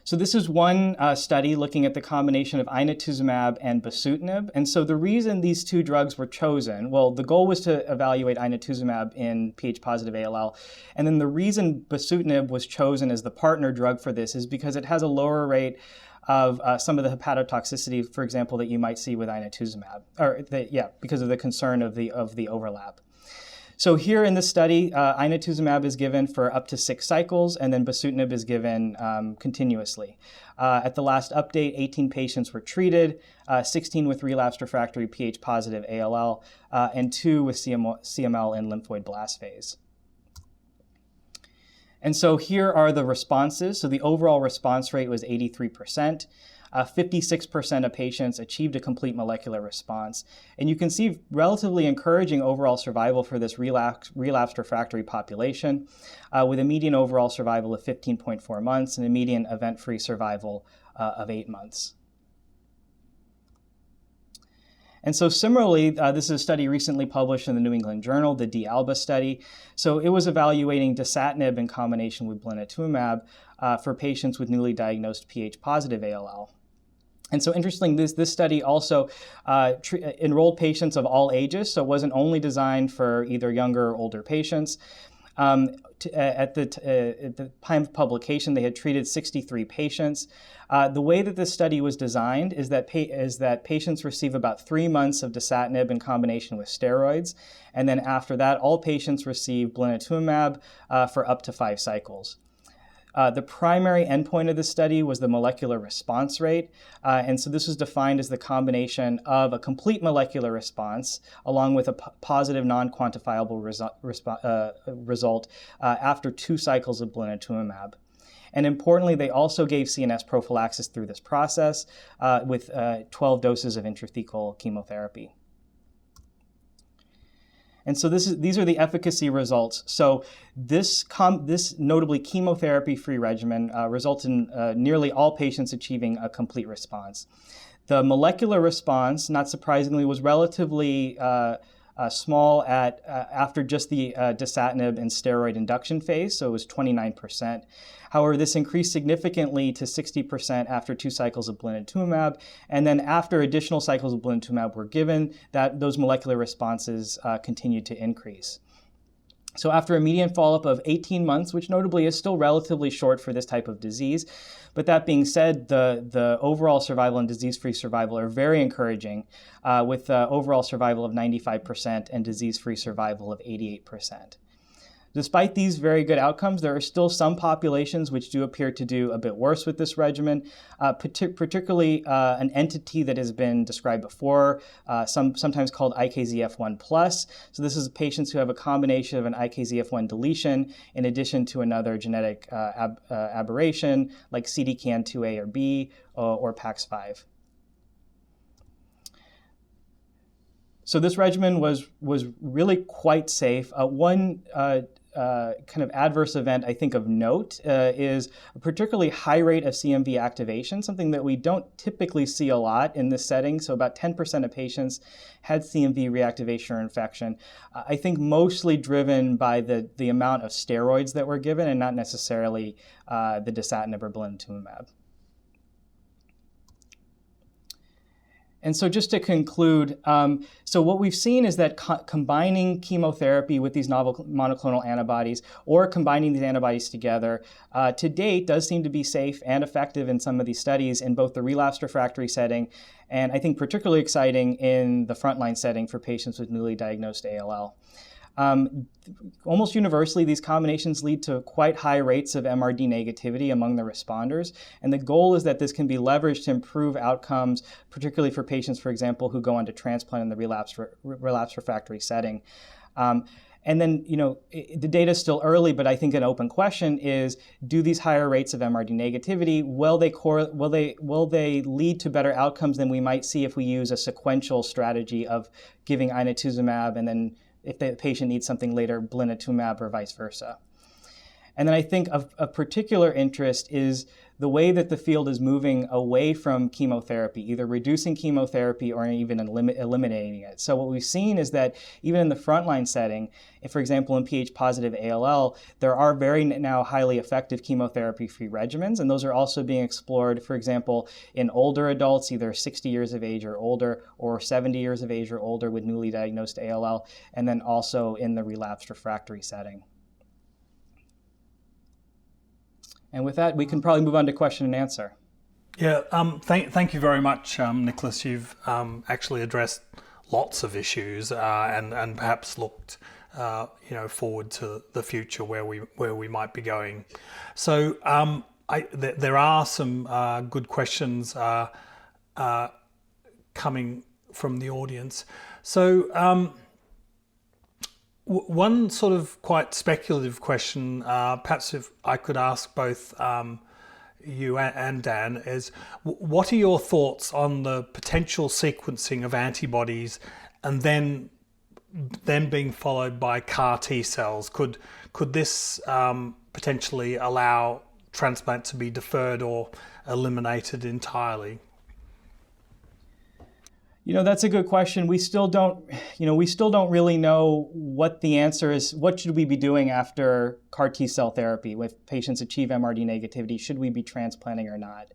So this is one study looking at the combination of Inatuzumab and Bosutinib. And so the reason these 2 drugs were chosen, well, the goal was to evaluate Inatuzumab in Ph positive ALL. And then the reason Bosutinib was chosen as the partner drug for this is because it has a lower rate of some of the hepatotoxicity, for example, that you might see with Inatuzumab, because of the concern of the overlap. So here in this study, Inatuzumab is given for up to 6 cycles, and then Bosutinib is given continuously. At the last update, 18 patients were treated, 16 with relapsed refractory Ph positive ALL, and 2 with CML and lymphoid blast phase. And so here are the responses. So the overall response rate was 83%. 56% of patients achieved a complete molecular response. And you can see relatively encouraging overall survival for this relapsed refractory population, with a median overall survival of 15.4 months and a median event-free survival of 8 months. And so similarly, this is a study recently published in the New England Journal, the D-ALBA study. So it was evaluating dasatinib in combination with Blinitumab for patients with newly diagnosed Ph positive ALL. And so interestingly, this study also enrolled patients of all ages, so it wasn't only designed for either younger or older patients. At the time of publication, they had treated 63 patients. The way that this study was designed is that patients receive about 3 months of dasatinib in combination with steroids, and then after that, all patients receive blinatumab for up to 5 cycles. The primary endpoint of the study was the molecular response rate, and so this was defined as the combination of a complete molecular response along with a positive non-quantifiable result after 2 cycles of blinatumab. And importantly, they also gave CNS prophylaxis through this process with 12 doses of intrathecal chemotherapy. And so these are the efficacy results. So this notably chemotherapy-free regimen resulted in nearly all patients achieving a complete response. The molecular response, not surprisingly, was relatively small after just the dasatinib and steroid induction phase, so it was 29%. However, this increased significantly to 60% after 2 cycles of blinatumab, and then after additional cycles of blinatumab were given, those molecular responses continued to increase. So after a median follow-up of 18 months, which notably is still relatively short for this type of disease, but that being said, the overall survival and disease-free survival are very encouraging, with overall survival of 95% and disease-free survival of 88%. Despite these very good outcomes, there are still some populations which do appear to do a bit worse with this regimen, particularly an entity that has been described before, sometimes called IKZF1+. So this is patients who have a combination of an IKZF1 deletion in addition to another genetic aberration like CDKN2A or B or PAX5. So this regimen was really quite safe. One kind of adverse event, I think, of note is a particularly high rate of CMV activation, something that we don't typically see a lot in this setting. So about 10% of patients had CMV reactivation or infection. I think mostly driven by the amount of steroids that were given and not necessarily the dasatinib or blinatumab. And so just to conclude, so what we've seen is that combining chemotherapy with these novel monoclonal antibodies or combining these antibodies together to date does seem to be safe and effective in some of these studies in both the relapsed refractory setting and I think particularly exciting in the frontline setting for patients with newly diagnosed ALL. Almost universally, these combinations lead to quite high rates of MRD negativity among the responders, and the goal is that this can be leveraged to improve outcomes, particularly for patients, for example, who go on to transplant in the relapsed refractory setting. And then, the data is still early, but I think an open question is, do these higher rates of MRD negativity, will they lead to better outcomes than we might see if we use a sequential strategy of giving Inatuzumab and then if the patient needs something later, blinatumab or vice versa? And then I think of particular interest is the way that the field is moving away from chemotherapy, either reducing chemotherapy or even eliminating it. So what we've seen is that even in the frontline setting, if, for example, in pH-positive ALL, there are very now highly effective chemotherapy-free regimens, and those are also being explored, for example, in older adults, either 60 years of age or older, or 70 years of age or older with newly diagnosed ALL, and then also in the relapsed refractory setting. And with that, we can probably move on to question and answer. Yeah, thank you very much, Nicholas. You've actually addressed lots of issues and perhaps looked forward to the future where we might be going. So there are some good questions coming from the audience. So one sort of quite speculative question, perhaps if I could ask both you and Dan, is what are your thoughts on the potential sequencing of antibodies and then being followed by CAR T cells? Could this potentially allow transplant to be deferred or eliminated entirely? That's a good question. We still don't really know what the answer is. What should we be doing after CAR T cell therapy? If patients achieve MRD negativity, should we be transplanting or not?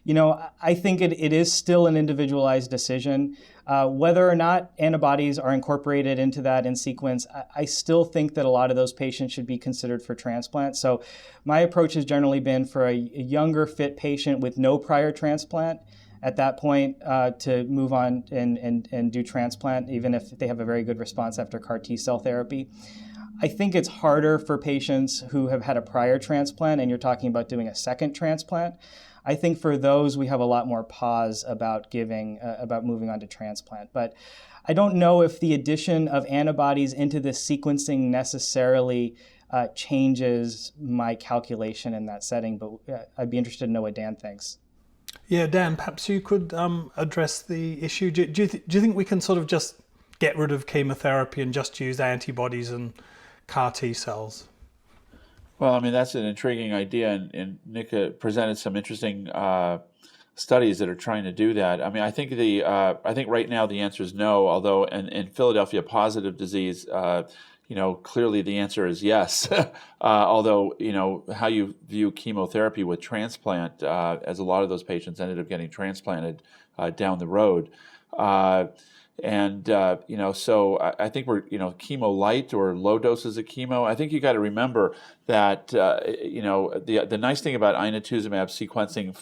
I think it is still an individualized decision. Whether or not antibodies are incorporated into that in sequence, I still think that a lot of those patients should be considered for transplant. So my approach has generally been for a younger, fit patient with no prior transplant, at that point to move on and do transplant, even if they have a very good response after CAR T-cell therapy. I think it's harder for patients who have had a prior transplant and you're talking about doing a second transplant. I think for those, we have a lot more pause about moving on to transplant. But I don't know if the addition of antibodies into this sequencing necessarily changes my calculation in that setting, but I'd be interested to know what Dan thinks. Yeah, Dan, perhaps you could address the issue. Do you think we can sort of just get rid of chemotherapy and just use antibodies and CAR T cells? Well, I mean, that's an intriguing idea, and Nick presented some interesting studies that are trying to do that. I mean, I think right now the answer is no, although in Philadelphia positive disease, clearly the answer is yes. Although, how you view chemotherapy with transplant, as a lot of those patients ended up getting transplanted down the road. So I think we're, chemo light or low doses of chemo. I think you got to remember that, the nice thing about Inatuzumab sequencing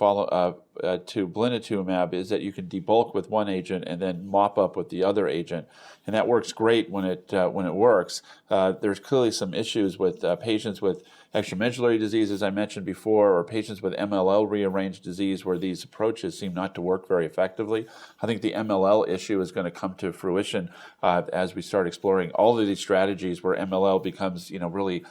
to Blinitumab is that you can debulk with one agent and then mop up with the other agent, and that works great when it works. There's clearly some issues with patients with extramedullary disease, as I mentioned before, or patients with MLL rearranged disease where these approaches seem not to work very effectively. I think the MLL issue is going to come to fruition as we start exploring all of these strategies where MLL becomes, really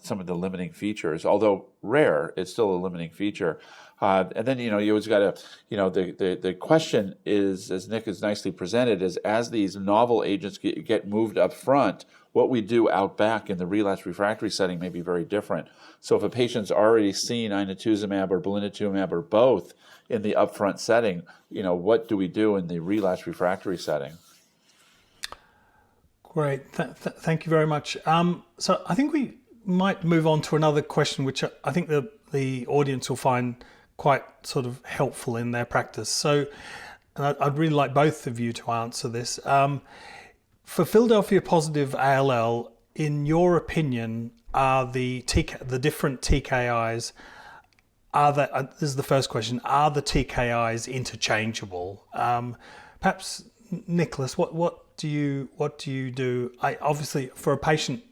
some of the limiting features. Although rare, it's still a limiting feature. And then, you always got to, the question is, as Nick has nicely presented, is as these novel agents get moved up front, what we do out back in the relapse refractory setting may be very different. So if a patient's already seen Inatuzumab or Blinitumab or both in the upfront setting, what do we do in the relapse refractory setting? Great, thank you very much. So I think we might move on to another question, which I think the audience will find quite sort of helpful in their practice. So I'd really like both of you to answer this. For Philadelphia positive ALL, in your opinion, are the different TKIs, this is the first question, are the TKIs interchangeable? Perhaps Nicholas, what do you do? Obviously for a patient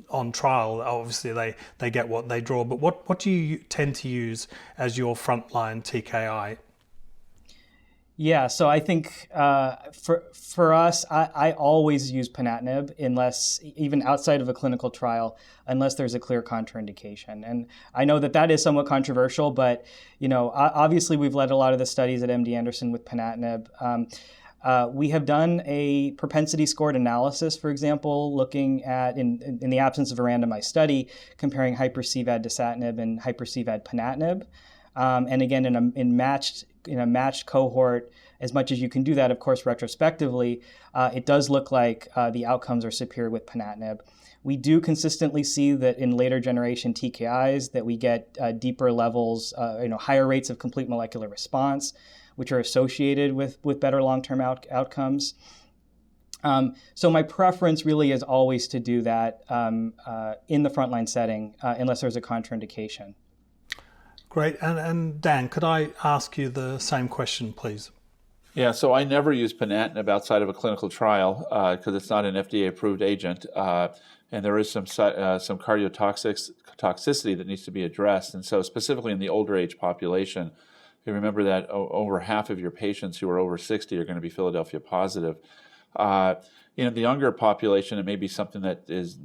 on trial, obviously they get what they draw, but what do you tend to use as your frontline TKI? Yeah, so I think for us, I always use ponatinib unless, even outside of a clinical trial, unless there's a clear contraindication. And I know that is somewhat controversial, but obviously we've led a lot of the studies at MD Anderson with ponatinib. We have done a propensity scored analysis, for example, looking at, in the absence of a randomized study, comparing hyper-CVAD dasatinib and hyper-CVAD ponatinib. And again, in a matched cohort, as much as you can do that, of course, retrospectively, it does look like the outcomes are superior with ponatinib. We do consistently see that in later generation TKIs that we get deeper levels, higher rates of complete molecular response, which are associated with better long-term outcomes. So my preference really is always to do that in the frontline setting, unless there's a contraindication. Great. And Dan, could I ask you the same question, please? Yeah, so I never use ponatinib outside of a clinical trial because it's not an FDA-approved agent, and there is some cardiotoxicity that needs to be addressed. And so specifically in the older age population, you remember that over half of your patients who are over 60 are going to be Philadelphia positive. The younger population, it may be something that is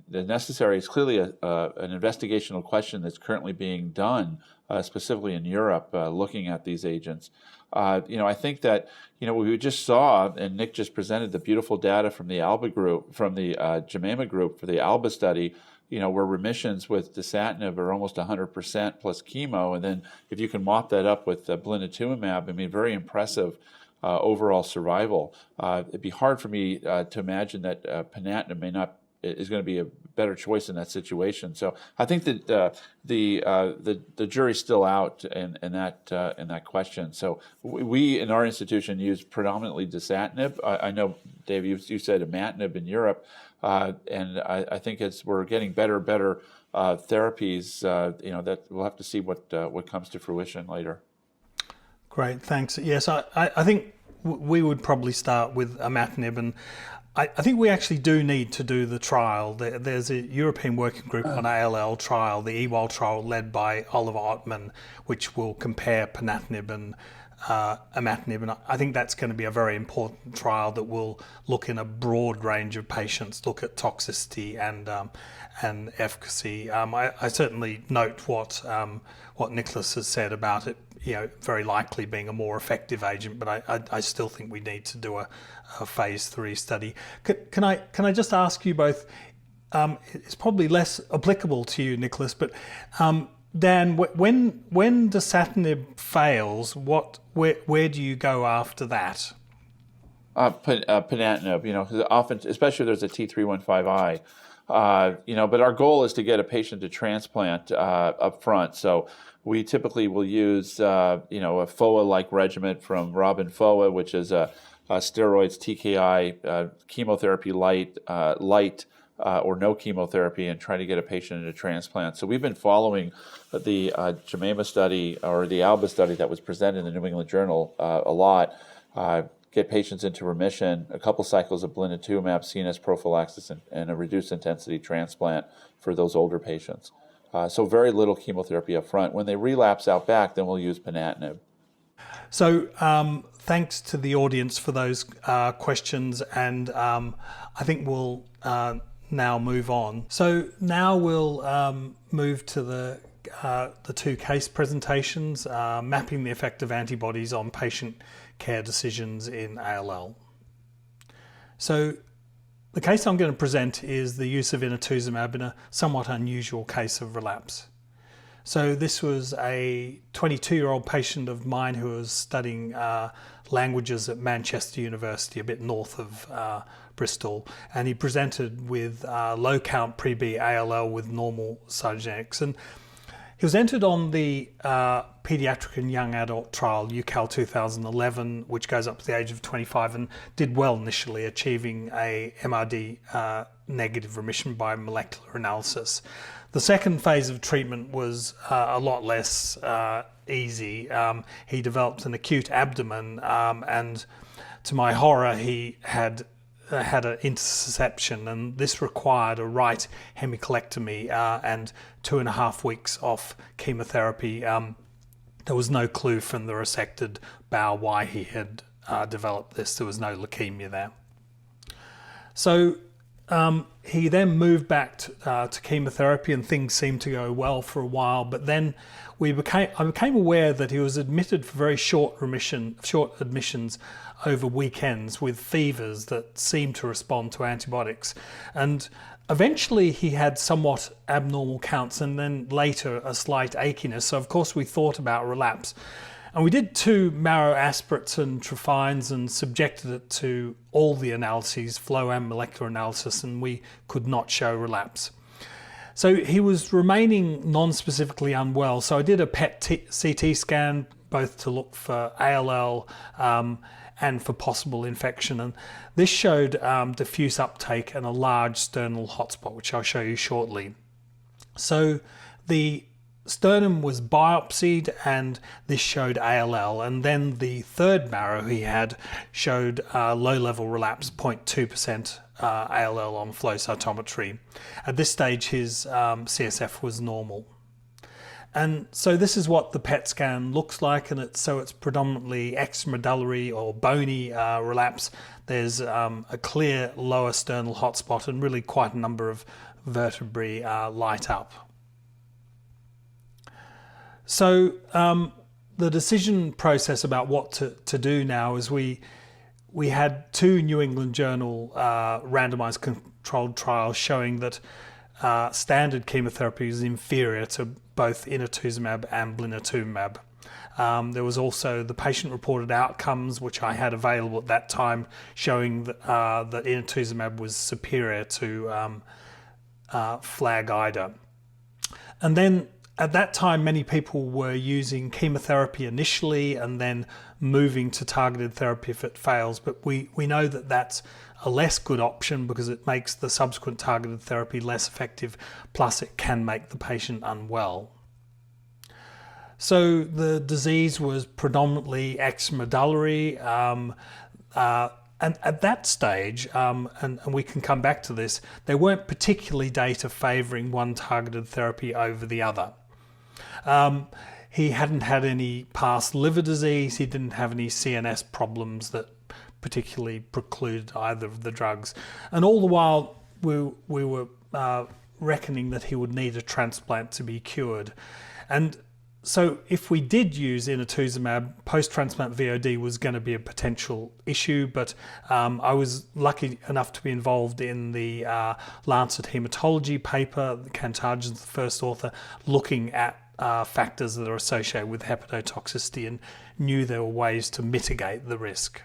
necessary. It's clearly an investigational question that's currently being done, specifically in Europe, looking at these agents. I think that we just saw, and Nick just presented the beautiful data from the ALBA group, from the Jemima group for the ALBA study. Where remissions with dasatinib are almost 100% plus chemo, and then if you can mop that up with Blinitumab, very impressive overall survival. It'd be hard for me to imagine that ponatinib may not is going to be a better choice in that situation. So I think that the jury's still out in that question. So we in our institution use predominantly dasatinib. I know, Dave, you said imatinib in Europe, and I think as we're getting better therapies, that we'll have to see what comes to fruition later. Great, thanks. Yes, I think we would probably start with imatinib, and I think we actually do need to do the trial. There's a European Working Group on ALL trial, the EWAL trial led by Oliver Ottman, which will compare ponatinib and imatinib, and I think that's going to be a very important trial that will look in a broad range of patients, look at toxicity and efficacy. I certainly note what Nicholas has said about it, very likely being a more effective agent, but I still think we need to do a phase 3 study. Can I just ask you both? It's probably less applicable to you, Nicholas, but Dan, when dasatinib fails, where do you go after that? Ponatinib, because often, especially if there's a T315I, but our goal is to get a patient to transplant up front. So we typically will use, a FOA-like regimen from Robin FOA, which is a steroids, TKI, chemotherapy light, or no chemotherapy, and try to get a patient into transplant. So we've been following the Jemima study or the ALBA study that was presented in the New England Journal a lot. Get patients into remission, a couple cycles of Blinitumab, CNS prophylaxis, and a reduced intensity transplant for those older patients. So very little chemotherapy up front. When they relapse out back, then we'll use ponatinib. So thanks to the audience for those questions, and I think we'll now move on. So now we'll move to the two case presentations, mapping the effect of antibodies on patient care decisions in ALL. So the case I'm going to present is the use of Inatuzumab in a somewhat unusual case of relapse. So this was a 22-year-old patient of mine who was studying languages at Manchester University, a bit north of Bristol, and he presented with low count pre-B ALL with normal cytogenetics. And he was entered on the pediatric and young adult trial, UCAL 2011, which goes up to the age of 25, and did well initially, achieving a MRD negative remission by molecular analysis. The second phase of treatment was a lot less easy. He developed an acute abdomen, and to my horror, he had an interception, and this required a right hemicolectomy and 2.5 weeks off chemotherapy. There was no clue from the resected bowel why he had developed this. There was no leukemia there. So he then moved back to chemotherapy, and things seemed to go well for a while, but then I became aware that he was admitted for very short admissions over weekends with fevers that seemed to respond to antibiotics. And eventually he had somewhat abnormal counts, and then later a slight achiness. So of course we thought about relapse. And we did 2 marrow aspirates and trophines and subjected it to all the analyses, flow and molecular analysis, and we could not show relapse. So he was remaining non-specifically unwell. So I did a PET CT scan, both to look for ALL and for possible infection. And this showed diffuse uptake and a large sternal hotspot, which I'll show you shortly. So the sternum was biopsied, and this showed ALL. And then the third marrow he had showed low-level relapse, 0.2% ALL on flow cytometry. At this stage, his CSF was normal. And so this is what the PET scan looks like, and it's predominantly extramedullary or bony relapse. There's a clear lower sternal hotspot, and really quite a number of vertebrae light up. So the decision process about what to do now is we had 2 New England Journal randomized controlled trials showing that standard chemotherapy is inferior to both Inatuzumab and Blinitumab. There was also the patient-reported outcomes, which I had available at that time, showing that Inatuzumab was superior to FLAG-IDA. And then at that time, many people were using chemotherapy initially and then moving to targeted therapy if it fails. But we know that that's a less good option because it makes the subsequent targeted therapy less effective, plus it can make the patient unwell. So the disease was predominantly extramedullary, and at that stage, and we can come back to this, there weren't particularly data favouring one targeted therapy over the other. He hadn't had any past liver disease, he didn't have any CNS problems that particularly precluded either of the drugs. And all the while, we were reckoning that he would need a transplant to be cured. And so if we did use Inatuzumab, post-transplant VOD was going to be a potential issue, but I was lucky enough to be involved in the Lancet Hematology paper. Antigens, the first author, looking at factors that are associated with hepatotoxicity and knew there were ways to mitigate the risk.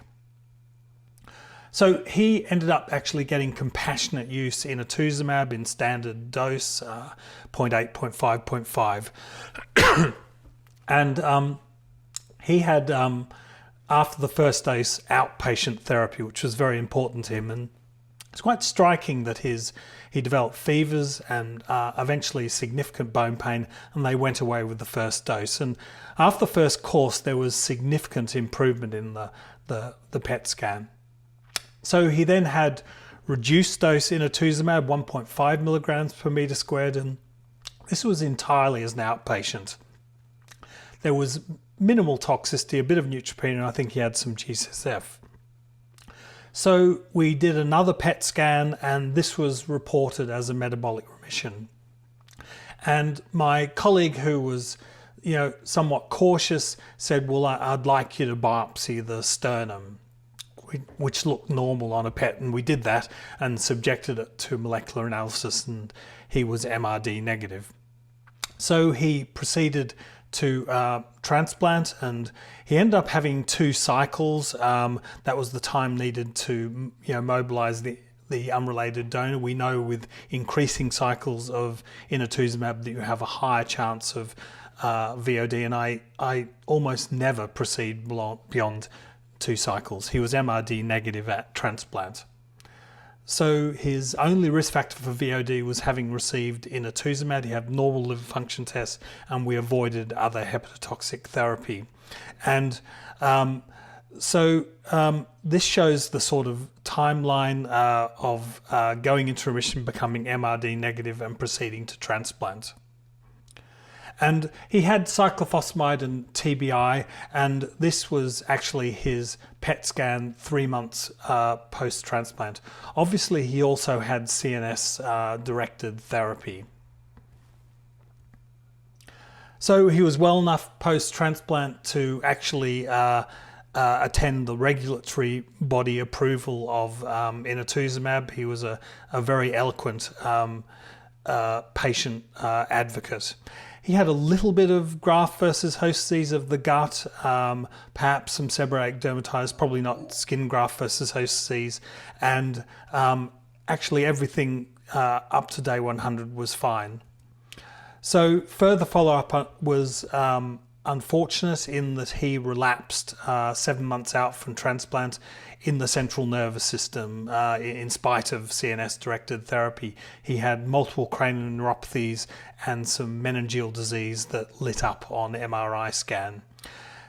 So he ended up actually getting compassionate use Inatuzumab in standard dose, 0.8, 0.5, 0.5. And he had, after the first dose, outpatient therapy, which was very important to him. And it's quite striking that he developed fevers and eventually significant bone pain, and they went away with the first dose. And after the first course, there was significant improvement in the PET scan. So he then had reduced dose Inatuzumab, 1.5 milligrams per meter squared, and this was entirely as an outpatient. There was minimal toxicity, a bit of neutropenia, and I think he had some GCSF. So we did another PET scan, and this was reported as a metabolic remission. And my colleague, who was, somewhat cautious, said, "Well, I'd like you to biopsy the sternum," which looked normal on a PET, and we did that and subjected it to molecular analysis, and he was MRD negative. So he proceeded to transplant, and he ended up having 2 cycles. That was the time needed to mobilize the unrelated donor. We know with increasing cycles of Inatuzumab that you have a higher chance of VOD, and I almost never proceed beyond 2 cycles. He was MRD negative at transplant. So his only risk factor for VOD was having received Inatuzumab. He had normal liver function tests, and we avoided other hepatotoxic therapy. And this shows the sort of timeline of going into remission, becoming MRD negative, and proceeding to transplant. And he had cyclophosphamide and TBI, and this was actually his PET scan 3 months post-transplant. Obviously, he also had CNS-directed therapy. So he was well enough post-transplant to actually attend the regulatory body approval of Inatuzumab. He was a very eloquent patient advocate. He had a little bit of graft versus host disease of the gut, perhaps some seborrheic dermatitis, probably not skin graft versus host disease, and actually everything up to day 100 was fine. So further follow-up was unfortunate in that he relapsed 7 months out from transplant in the central nervous system in spite of CNS-directed therapy. He had multiple cranial neuropathies and some meningeal disease that lit up on MRI scan.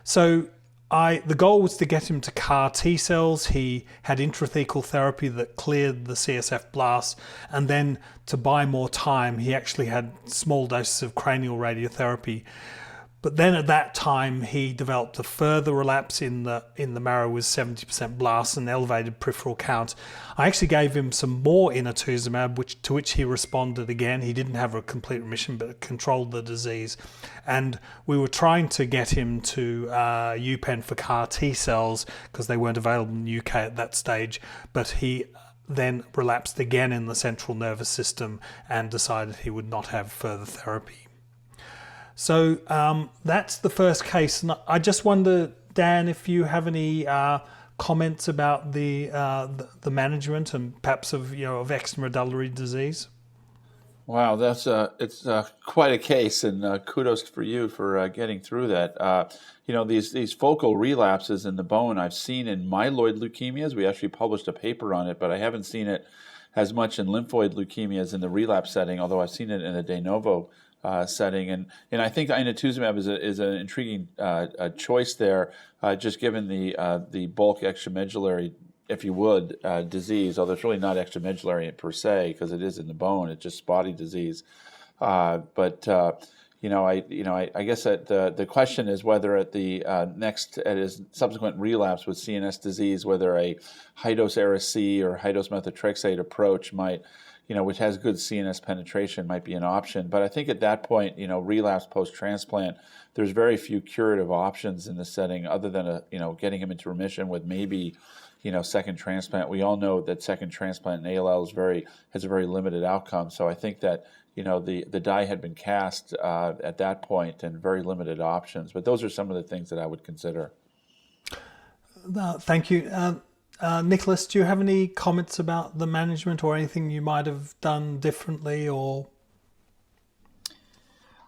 So the goal was to get him to CAR T cells. He had intrathecal therapy that cleared the CSF blast, and then to buy more time, he actually had small doses of cranial radiotherapy. But then at that time, he developed a further relapse in the marrow with 70% blasts and elevated peripheral count. I actually gave him some more Inatuzumab, to which he responded again. He didn't have a complete remission, but it controlled the disease. And we were trying to get him to UPenn for CAR T cells because they weren't available in the UK at that stage. But he then relapsed again in the central nervous system and decided he would not have further therapy. So that's the first case. And I just wonder, Dan, if you have any comments about the management and perhaps of extramedullary disease. Wow, it's quite a case, and kudos for you for getting through that. These focal relapses in the bone I've seen in myeloid leukemias. We actually published a paper on it, but I haven't seen it as much in lymphoid leukemias in the relapse setting, although I've seen it in a de novo setting. And I think Inatuzumab is an intriguing choice there, just given the bulk extramedullary, if you would, disease, although it's really not extramedullary per se because it is in the bone. It's just spotty disease. I guess that the question is whether at his subsequent relapse with CNS disease, whether a high-dose Ara-C or high-dose methotrexate approach might, which has good CNS penetration, might be an option. But I think at that point, relapse post-transplant, there's very few curative options in the setting other than getting him into remission with maybe second transplant. We all know that second transplant in ALL has a very limited outcome. So I think that the die had been cast at that point and very limited options. But those are some of the things that I would consider. Thank you. Nicholas, do you have any comments about the management or anything you might have done differently or?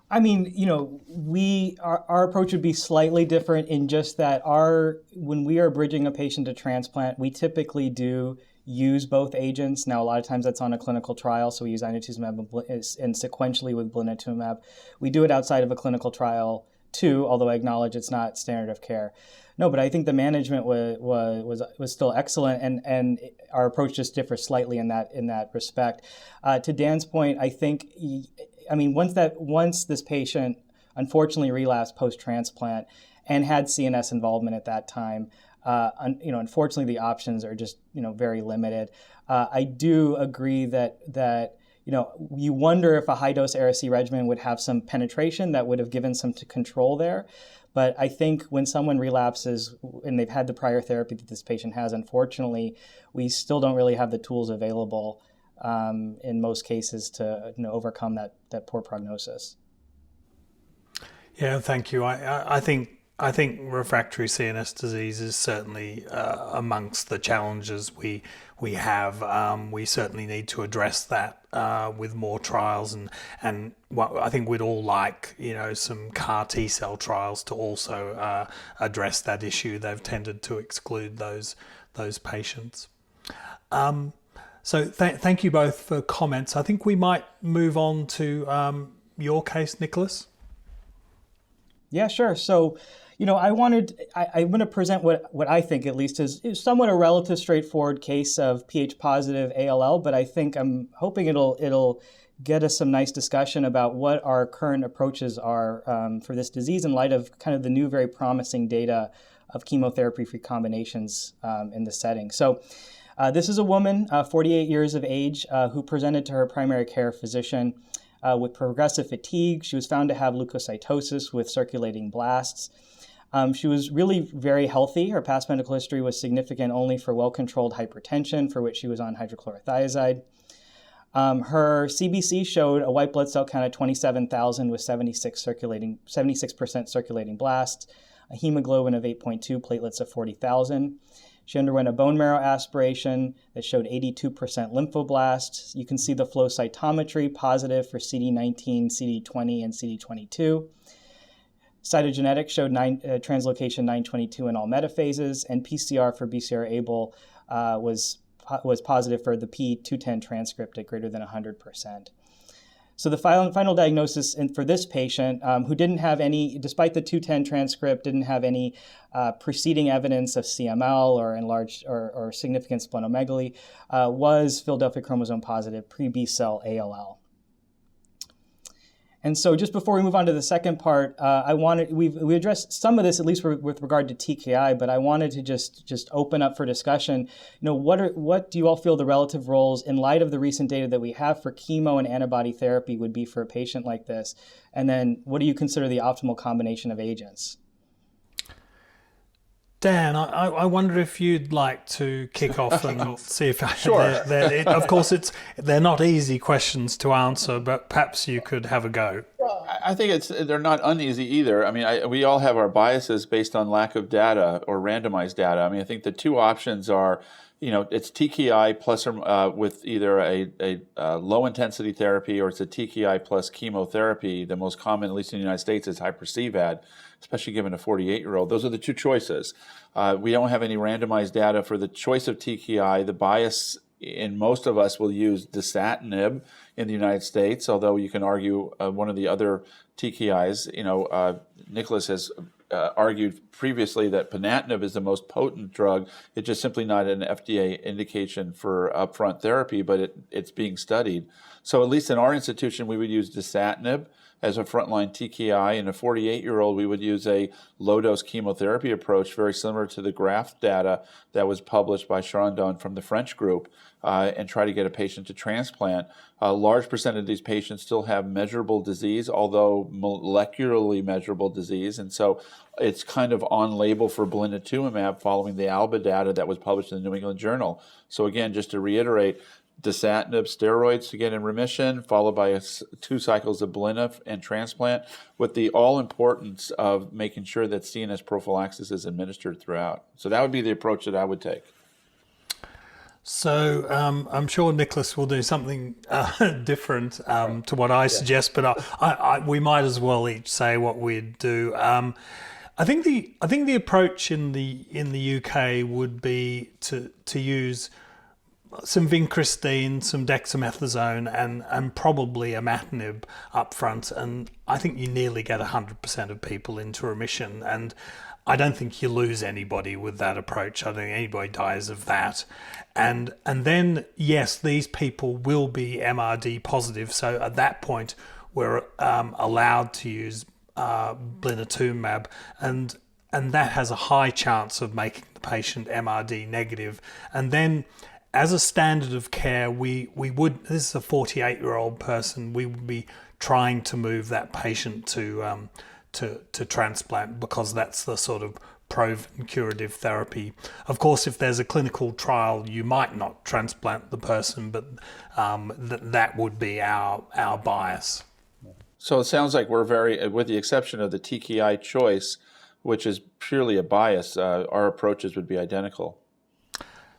I mean, our approach would be slightly different in just that when we are bridging a patient to transplant, we typically do use both agents. Now, a lot of times that's on a clinical trial, so we use Inatuzumab and sequentially with Blinitumab. We do it outside of a clinical trial too, although I acknowledge it's not standard of care. No, but I think the management was still excellent, and our approach just differs slightly in that respect. To Dan's point, I think, once this patient unfortunately relapsed post-transplant and had CNS involvement at that time, unfortunately the options are just very limited. I do agree that you wonder if a high-dose Ara-C regimen would have some penetration that would have given some control there. But I think when someone relapses and they've had the prior therapy that this patient has, unfortunately, we still don't really have the tools available in most cases to overcome that poor prognosis. Yeah, thank you. I think refractory CNS disease is certainly amongst the challenges we have. We certainly need to address that with more trials, and what I think we'd all like, some CAR T-cell trials to also address that issue. They've tended to exclude those patients. So thank you both for comments. I think we might move on to your case, Nicholas. Yeah, sure. So, I'm going to present what I think at least is somewhat a relative straightforward case of pH-positive ALL, but I'm hoping it'll get us some nice discussion about what our current approaches are for this disease in light of kind of the new, very promising data of chemotherapy-free combinations in the setting. So this is a woman, 48 years of age, who presented to her primary care physician with progressive fatigue. She was found to have leukocytosis with circulating blasts. She was really very healthy. Her past medical history was significant only for well-controlled hypertension, for which she was on hydrochlorothiazide. Her CBC showed a white blood cell count of 27,000 with 76% circulating blasts, a hemoglobin of 8.2, platelets of 40,000. She underwent a bone marrow aspiration that showed 82% lymphoblasts. You can see the flow cytometry positive for CD19, CD20, and CD22. Cytogenetics showed translocation 922 in all metaphases, and PCR for BCR-ABL was positive for the P210 transcript at greater than 100%. So the final diagnosis for this patient, who didn't have any, despite the 210 transcript, didn't have any preceding evidence of CML or enlarged or significant splenomegaly, was Philadelphia chromosome positive pre-B-cell ALL. And so just before we move on to the second part, we addressed some of this, at least with regard to TKI, but I wanted to just open up for discussion. What do you all feel the relative roles in light of the recent data that we have for chemo and antibody therapy would be for a patient like this? And then what do you consider the optimal combination of agents? Dan, I wonder if you'd like to kick off and see if Sure. of course they're not easy questions to answer, but perhaps you could have a go. I think they're not uneasy either. I mean, we all have our biases based on lack of data or randomized data. I mean, I think the two options are, it's TKI plus or with either a low intensity therapy, or it's a TKI plus chemotherapy. The most common, at least in the United States, is hyper-CVAD, especially given a 48-year-old. Those are the two choices. We don't have any randomized data for the choice of TKI. The bias in most of us will use dasatinib in the United States, although you can argue one of the other TKIs, Nicholas has argued previously that ponatinib is the most potent drug. It's just simply not an FDA indication for upfront therapy, but it's being studied. So at least in our institution, we would use dasatinib as a frontline TKI. In a 48-year-old, we would use a low-dose chemotherapy approach, very similar to the GRAPH data that was published by Chandon from the French group, and try to get a patient to transplant. A large percent of these patients still have measurable disease, although molecularly measurable disease, and so it's kind of on label for blinatumomab following the ALBA data that was published in the New England Journal. So again, just to reiterate, dasatinib steroids to get in remission, followed by 2 cycles of blina and transplant, with the all importance of making sure that CNS prophylaxis is administered throughout. So that would be the approach that I would take. So I'm sure Nicholas will do something different to what I suggest, but we might as well each say what we'd do. I think the approach in the UK would be to use some vincristine, some dexamethasone, and probably imatinib up front, and I think you nearly get 100% of people into remission, and I don't think you lose anybody with that approach. I don't think anybody dies of that. And then, yes, these people will be MRD positive, so at that point we're allowed to use blinatumab, and that has a high chance of making the patient MRD negative. And then as a standard of care, we would, this is a 48-year-old person, we would be trying to move that patient to transplant, because that's the sort of proven curative therapy. Of course, if there's a clinical trial, you might not transplant the person, but that would be our bias. So it sounds like we're very, with the exception of the TKI choice, which is purely a bias, our approaches would be identical.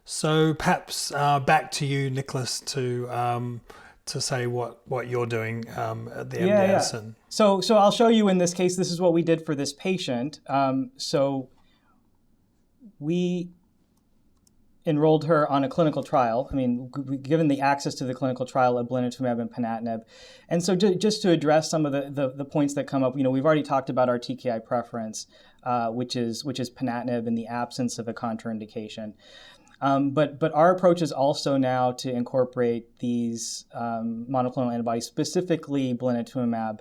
So perhaps back to you, Nicholas, to say what you're doing at the MDS. And So I'll show you in this case, this is what we did for this patient. So we enrolled her on a clinical trial. I mean, given the access to the clinical trial of blinatumomab and ponatinib. And so just to address some of the points that come up, we've already talked about our TKI preference, which is ponatinib in the absence of a contraindication. But our approach is also now to incorporate these monoclonal antibodies, specifically blinatumomab,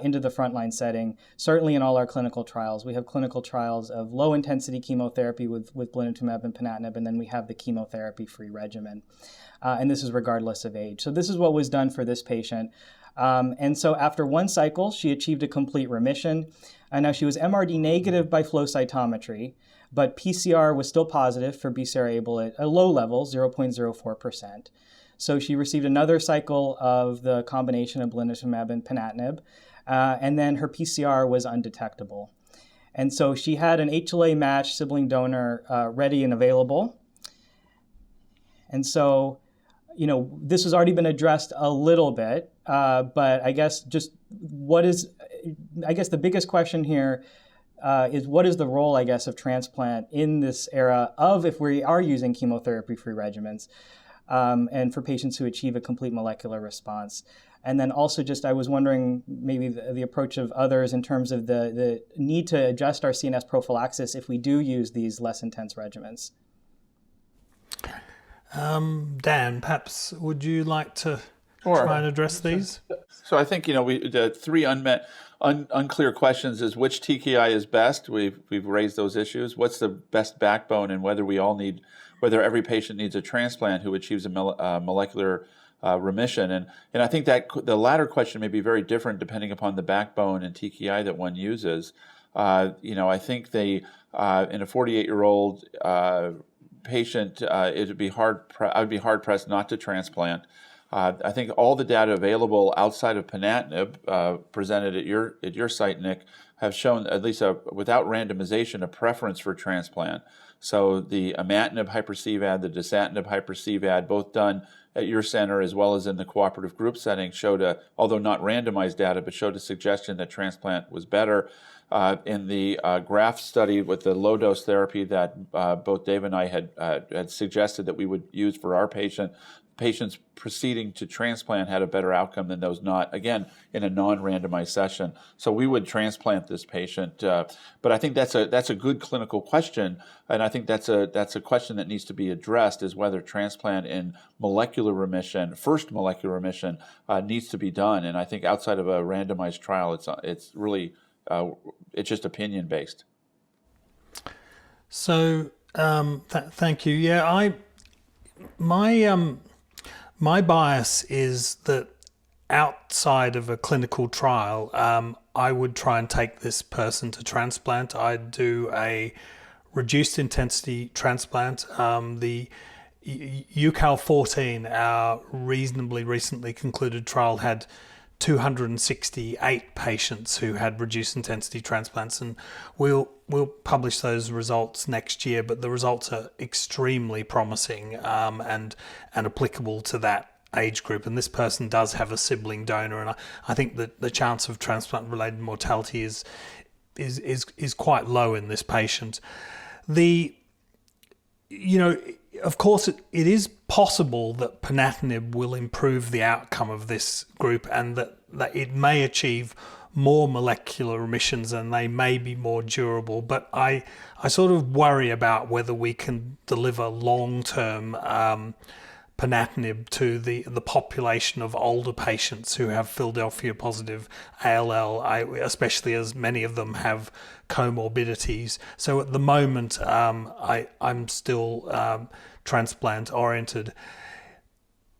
into the frontline setting. Certainly in all our clinical trials, we have clinical trials of low-intensity chemotherapy with blinatumomab and ponatinib, and then we have the chemotherapy-free regimen. And this is regardless of age. So this is what was done for this patient. And so after 1 cycle, she achieved a complete remission. And now she was MRD negative by flow cytometry, but PCR was still positive for BCR-ABL at a low level, 0.04%. So she received another cycle of the combination of blinatumomab and ponatinib, and then her PCR was undetectable. And so she had an HLA matched sibling donor ready and available. And so, this has already been addressed a little bit, but I guess the biggest question here is what is the role, of transplant in this era of if we are using chemotherapy-free regimens and for patients who achieve a complete molecular response. And then also I was wondering maybe the approach of others in terms of the need to adjust our CNS prophylaxis if we do use these less intense regimens. Dan, perhaps would you like to Sure. try and address these? So I think, the 3 unclear questions is which TKI is best. We've raised those issues. What's the best backbone, and whether every patient needs a transplant who achieves a molecular remission. And I think that the latter question may be very different depending upon the backbone and TKI that one uses. I think in a 48-year-old patient, I would be hard pressed not to transplant. I think all the data available outside of ponatinib presented at your site, Nick, have shown, at least without randomization, a preference for transplant. So the imatinib hyper-CVAD, the dasatinib hyper-CVAD, both done at your center as well as in the cooperative group setting, showed although not randomized data, but showed a suggestion that transplant was better. In the graft study with the low-dose therapy that both Dave and I had suggested that we would use for our patients proceeding to transplant had a better outcome than those not, again, in a non-randomized session. So we would transplant this patient. But I think that's a good clinical question, and I think that's a question that needs to be addressed, is whether transplant in molecular remission, first molecular remission, needs to be done. And I think outside of a randomized trial, it's really it's just opinion based. So thank you. Yeah, my bias is that outside of a clinical trial, I would try and take this person to transplant. I'd do a reduced intensity transplant. The UCAL14, our reasonably recently concluded trial, had 268 patients who had reduced intensity transplants, and we'll publish those results next year, but the results are extremely promising and applicable to that age group. And this person does have a sibling donor, and I think that the chance of transplant related mortality is quite low in this patient. Of course, it is possible that ponatinib will improve the outcome of this group, and that it may achieve more molecular remissions and they may be more durable. But I sort of worry about whether we can deliver long-term ponatinib to the population of older patients who have Philadelphia positive ALL, especially as many of them have comorbidities. So at the moment, I'm still transplant oriented.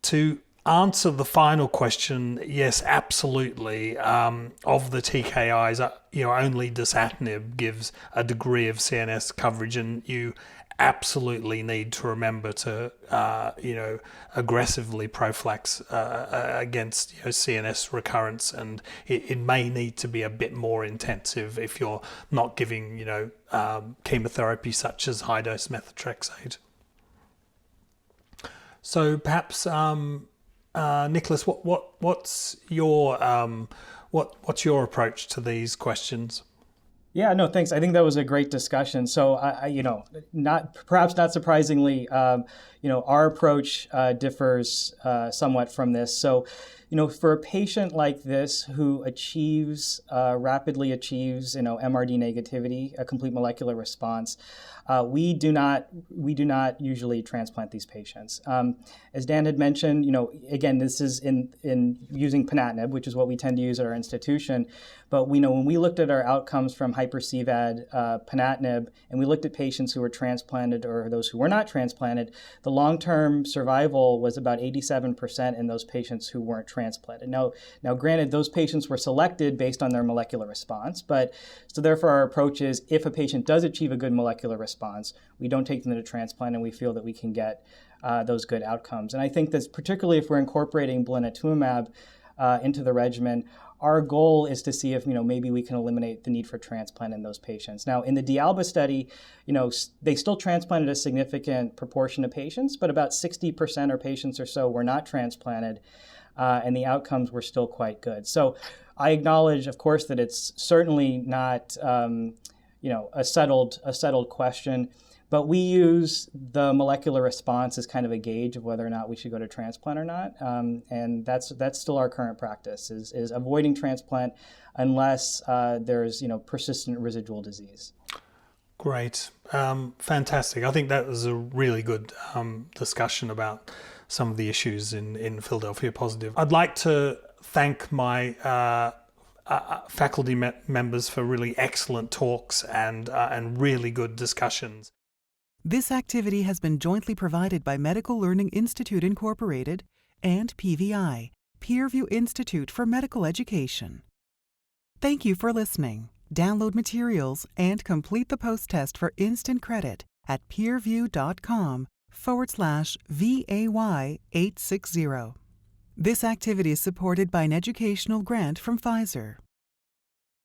To answer the final question, yes, absolutely. Of the TKIs, only dasatinib gives a degree of CNS coverage, and you absolutely need to remember to, aggressively prophylax against CNS recurrence, and it may need to be a bit more intensive if you're not giving, chemotherapy such as high-dose methotrexate. So perhaps, Nicholas, what's your approach to these questions? Yeah, no, thanks. I think that was a great discussion. So, perhaps not surprisingly, our approach differs somewhat from this. So, for a patient like this who rapidly achieves, MRD negativity, a complete molecular response, we do not usually transplant these patients. As Dan had mentioned, again, this is in using ponatinib, which is what we tend to use at our institution. But when we looked at our outcomes from hyper-CVAD ponatinib, and we looked at patients who were transplanted or those who were not transplanted, the long-term survival was about 87% in those patients who weren't transplanted. Now, granted, those patients were selected based on their molecular response, but so therefore our approach is, if a patient does achieve a good molecular response, we don't take them to transplant, and we feel that we can get those good outcomes. And I think that particularly if we're incorporating blinatumab into the regimen, our goal is to see if maybe we can eliminate the need for transplant in those patients. Now, in the DIALBA study, they still transplanted a significant proportion of patients, but about 60% of patients or so were not transplanted, and the outcomes were still quite good. So I acknowledge, of course, that it's certainly not a settled question. But we use the molecular response as kind of a gauge of whether or not we should go to transplant or not. And that's still our current practice, is avoiding transplant unless there's persistent residual disease. Great. Fantastic. I think that was a really good discussion about some of the issues in Philadelphia positive. I'd like to thank my faculty members for really excellent talks and really good discussions. This activity has been jointly provided by Medical Learning Institute Incorporated and PVI, Peerview Institute for Medical Education. Thank you for listening. Download materials and complete the post-test for instant credit at peerview.com/VAY860. This activity is supported by an educational grant from Pfizer.